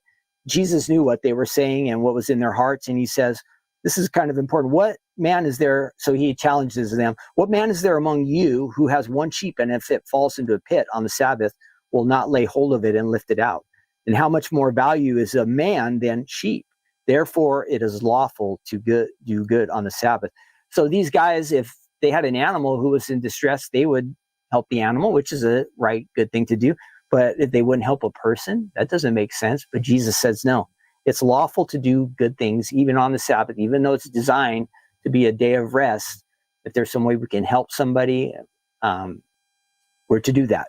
Jesus knew what they were saying and what was in their hearts. And he says, this is kind of important. What man is there? So he challenges them. What man is there among you who has one sheep, and if it falls into a pit on the Sabbath, will not lay hold of it and lift it out? And how much more value is a man than sheep? Therefore, it is lawful to do good on the Sabbath. So these guys, if they had an animal who was in distress, they would help the animal, which is a right, good thing to do. But if they wouldn't help a person, that doesn't make sense. But Jesus says, no, it's lawful to do good things, even on the Sabbath, even though it's designed to be a day of rest. If there's some way we can help somebody, we're to do that.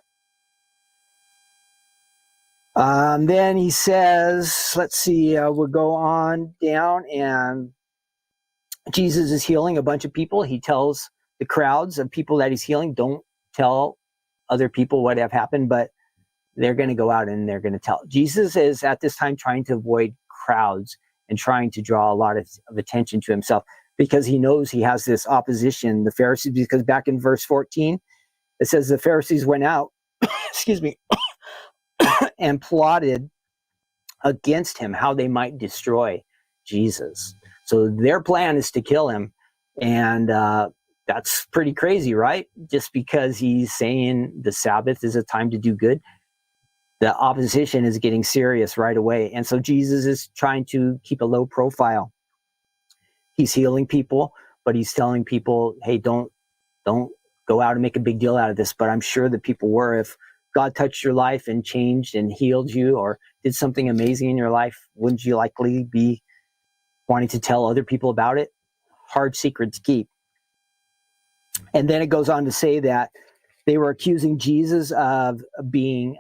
Then he says, let's see, we'll go on down, and Jesus is healing a bunch of people. He tells the crowds of people that he's healing, don't tell other people what have happened, but they're going to go out and they're going to tell. Jesus is at this time trying to avoid crowds and trying to draw a lot of attention to himself, because he knows he has this opposition, the Pharisees, because back in verse 14, it says the Pharisees went out, excuse me, and plotted against him how they might destroy Jesus. So their plan is to kill him. And that's pretty crazy, right? Just because he's saying the Sabbath is a time to do good, the opposition is getting serious right away. And so Jesus is trying to keep a low profile. He's healing people, but he's telling people, hey, don't go out and make a big deal out of this. But I'm sure that people were. If God touched your life and changed and healed you or did something amazing in your life, wouldn't you likely be wanting to tell other people about it? Hard secret to keep. And then it goes on to say that they were accusing Jesus of being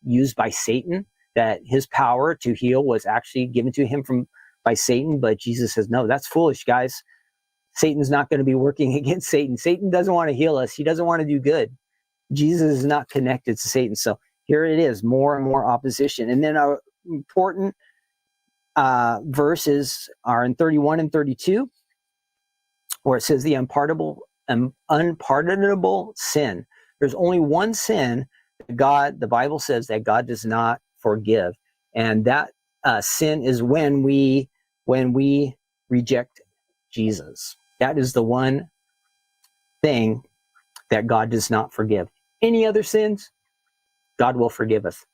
used by Satan, that his power to heal was actually given to him by Satan. But Jesus says, no, that's foolish, guys. Satan's not going to be working against Satan. Satan doesn't want to heal us. He doesn't want to do good. Jesus is not connected to Satan. So here it is, more and more opposition. And then our important verses are in 31 and 32, where it says the unpardonable sin. There's only one sin that the Bible says that God does not forgive. And that sin is when we reject Jesus. That is the one thing that God does not forgive. Any other sins, God will forgive us.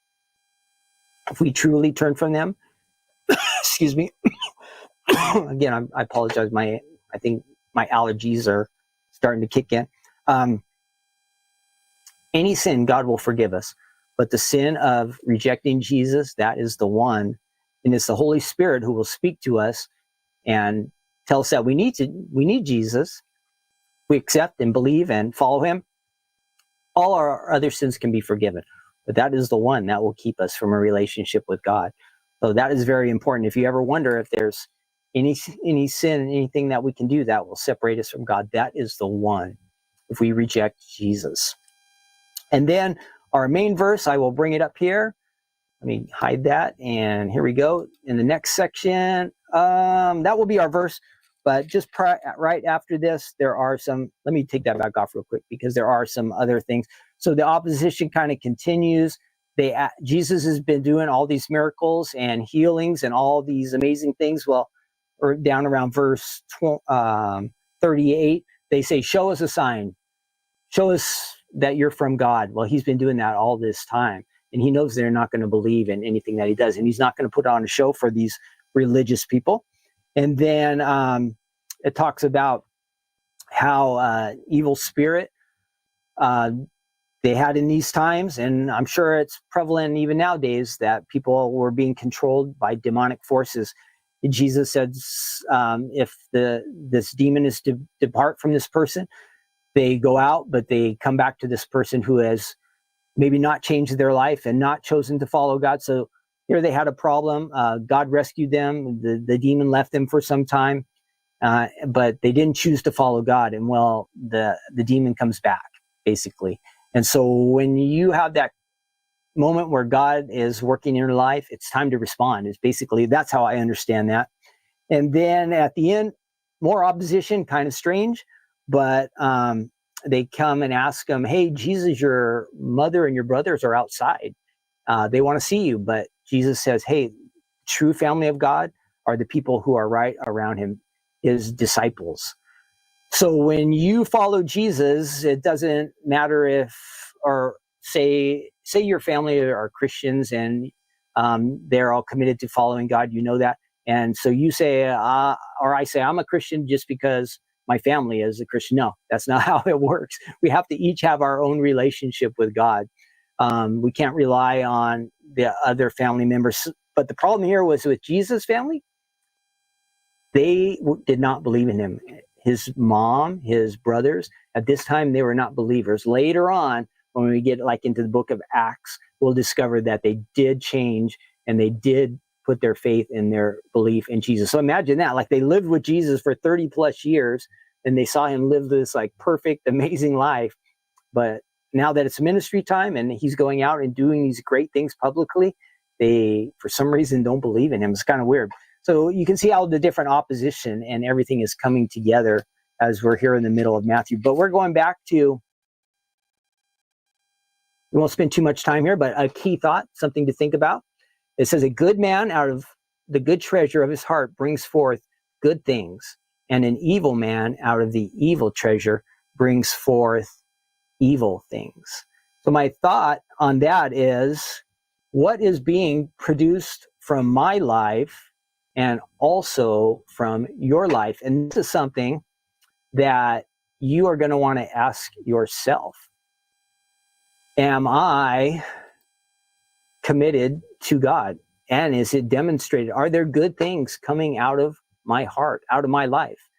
If we truly turn from them, excuse me. Again, I apologize. I think my allergies are starting to kick in. Any sin, God will forgive us. But the sin of rejecting Jesus, that is the one. And it's the Holy Spirit who will speak to us and tell us that we need Jesus. We accept and believe and follow him. All our other sins can be forgiven. But that is the one that will keep us from a relationship with God. So that is very important. If you ever wonder if there's any sin, anything that we can do that will separate us from God, that is the one, if we reject Jesus. And then our main verse, I will bring it up here. Let me hide that. And here we go. In the next section, that will be our verse. But just right after this, there are some, let me take that back off real quick, because there are some other things. So the opposition kind of continues. Jesus has been doing all these miracles and healings and all these amazing things. Well, or down around verse 38, they say, show us a sign. Show us that you're from God. Well, he's been doing that all this time. And he knows they're not going to believe in anything that he does. And he's not going to put on a show for these religious people. And then it talks about how evil spirit they had in these times. And I'm sure it's prevalent even nowadays that people were being controlled by demonic forces. Jesus said, if this demon is to depart from this person, they go out, but they come back to this person who has maybe not changed their life and not chosen to follow God. So here they had a problem. God rescued them. The demon left them for some time, but they didn't choose to follow God. And well, the demon comes back, basically. And so when you have that moment where God is working in your life, it's time to respond. It's basically, that's how I understand that. And then at the end, more opposition, kind of strange, but they come and ask him, hey, Jesus, your mother and your brothers are outside. They want to see you. But Jesus says, hey, true family of God are the people who are right around him, his disciples. So when you follow Jesus, it doesn't matter if, or say your family are Christians and they're all committed to following God, you know that. And so you say, or I say, I'm a Christian just because my family is a Christian. No, that's not how it works. We have to each have our own relationship with God. We can't rely on the other family members. But the problem here was with Jesus' family, they did not believe in him. His mom, his brothers, at this time, they were not believers. Later on, when we get like into the book of Acts, we'll discover that they did change and they did put their faith in their belief in Jesus. So imagine that, like they lived with Jesus for 30 plus years and they saw him live this like perfect, amazing life. But now that it's ministry time and he's going out and doing these great things publicly, they, for some reason, don't believe in him. It's kind of weird. So you can see how the different opposition and everything is coming together as we're here in the middle of Matthew. But we're going back to, we won't spend too much time here, but a key thought, something to think about. It says, a good man out of the good treasure of his heart brings forth good things, and an evil man out of the evil treasure brings forth evil things. So my thought on that is, what is being produced from my life and also from your life? And this is something that you are going to want to ask yourself. Am I committed to God? And is it demonstrated? Are there good things coming out of my heart, out of my life?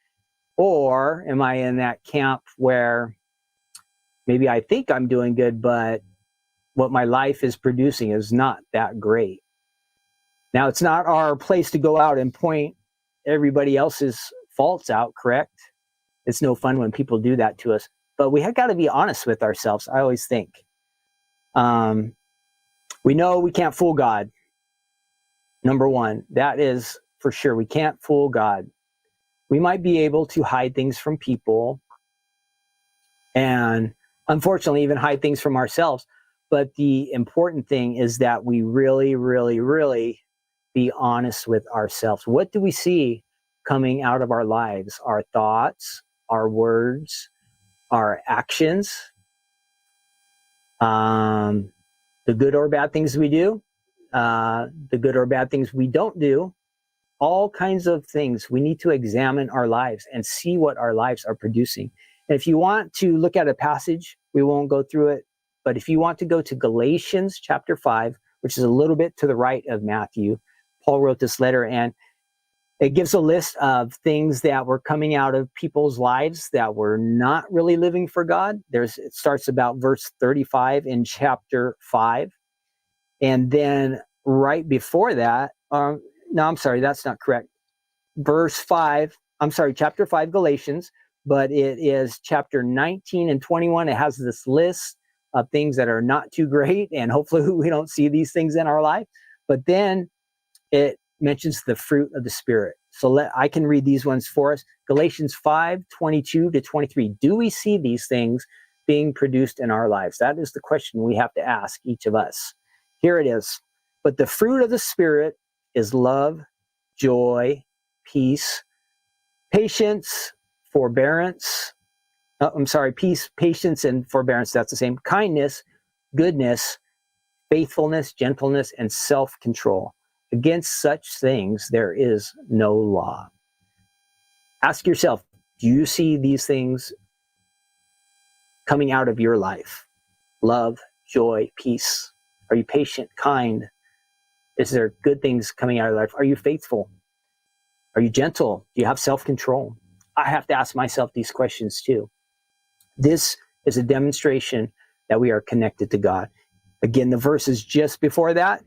Or am I in that camp where maybe I think I'm doing good, but what my life is producing is not that great? Now, it's not our place to go out and point everybody else's faults out, correct? It's no fun when people do that to us. But we have got to be honest with ourselves, I always think. We know we can't fool God. Number one, that is for sure. We can't fool God. We might be able to hide things from people and unfortunately even hide things from ourselves. But the important thing is that we really, really, really be honest with ourselves. What do we see coming out of our lives? Our thoughts, our words, our actions, the good or bad things we do, the good or bad things we don't do, all kinds of things. We need to examine our lives and see what our lives are producing. And if you want to look at a passage, we won't go through it, but if you want to go to Galatians chapter 5, which is a little bit to the right of Matthew, Paul wrote this letter, and it gives a list of things that were coming out of people's lives that were not really living for God. It starts about verse 35 in chapter 5. And then right before that, no, I'm sorry, that's not correct. Chapter 5, Galatians, but it is chapter 19 and 21. It has this list of things that are not too great, and hopefully we don't see these things in our life. But then it mentions the fruit of the Spirit. So I can read these ones for us. Galatians 5:22-23. Do we see these things being produced in our lives? That is the question we have to ask each of us. Here it is. But the fruit of the Spirit is love, joy, peace, patience, forbearance, I'm sorry, peace, patience, and forbearance. That's the same. Kindness, goodness, faithfulness, gentleness, and self-control. Against such things, there is no law. Ask yourself, do you see these things coming out of your life? Love, joy, peace. Are you patient, kind? Is there good things coming out of life? Are you faithful? Are you gentle? Do you have self-control? I have to ask myself these questions too. This is a demonstration that we are connected to God. Again, the verses just before that,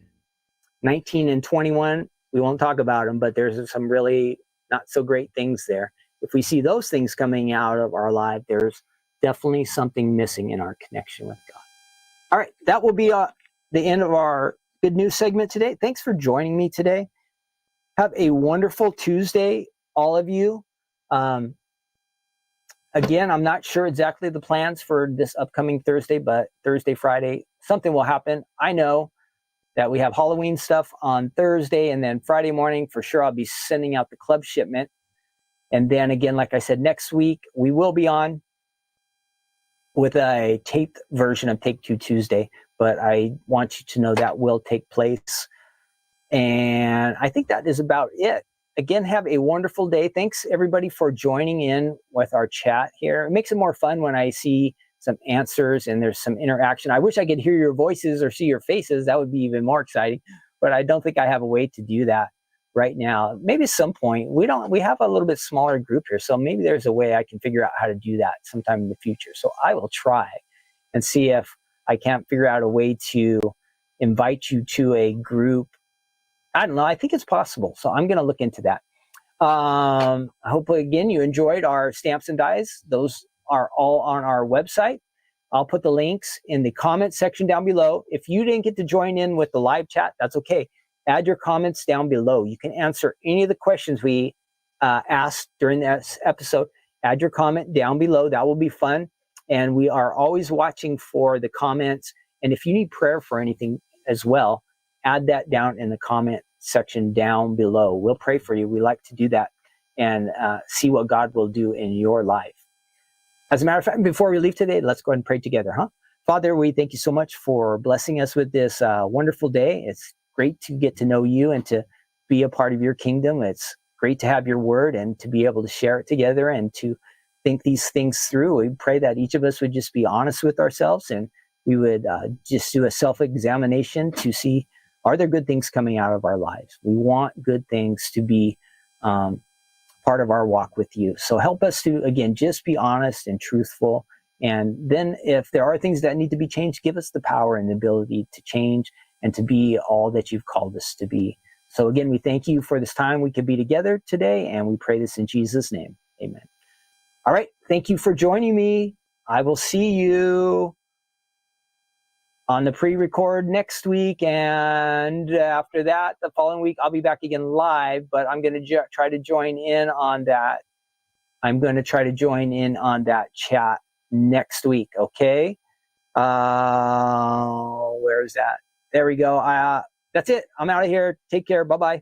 19 and 21, we won't talk about them, but there's some really not so great things there. If we see those things coming out of our life, there's definitely something missing in our connection with God. All right, that will be the end of our good news segment today. Thanks for joining me today. Have a wonderful Tuesday, all of you. Again, I'm not sure exactly the plans for this upcoming Thursday, but Thursday, Friday, something will happen. I know that we have Halloween stuff on Thursday, and then Friday morning, for sure, I'll be sending out the club shipment. And then again, like I said, next week, we will be on with a taped version of Take Two Tuesday, but I want you to know that will take place. And I think that is about it. Again, have a wonderful day. Thanks everybody for joining in with our chat here. It makes it more fun when I see some answers and there's some interaction. I wish I could hear your voices or see your faces. That would be even more exciting, but I don't think I have a way to do that right now. Maybe at some point. We have a little bit smaller group here, so maybe there's a way I can figure out how to do that sometime in the future. So I will try and see if I can't figure out a way to invite you to a group. I don't know. I think it's possible. So I'm going to look into that. Hopefully, again, you enjoyed our stamps and dies. Those are all on our website. I'll put the links in the comment section down below. If you didn't get to join in with the live chat, that's okay. Add your comments down below. You can answer any of the questions we asked during this episode. Add your comment down below. That will be fun. And we are always watching for the comments. And if you need prayer for anything as well, add that down in the comment section down below. We'll pray for you. We like to do that and see what God will do in your life. As a matter of fact, before we leave today, let's go ahead and pray together, huh? Father, we thank you so much for blessing us with this wonderful day. It's great to get to know you and to be a part of your kingdom. It's great to have your word and to be able to share it together and to think these things through. We pray that each of us would just be honest with ourselves and we would just do a self-examination to see, are there good things coming out of our lives? We want good things to be part of our walk with you. So help us to, again, just be honest and truthful. And then if there are things that need to be changed, give us the power and the ability to change and to be all that you've called us to be. So again, we thank you for this time we could be together today, and we pray this in Jesus' name. Amen. All right. Thank you for joining me. I will see you on the pre-record next week, and after that, the following week, I'll be back again live, but I'm going to try to join in on that. I'm going to try to join in on that chat next week, okay? Where is that? There we go. That's it. I'm out of here. Take care. Bye-bye.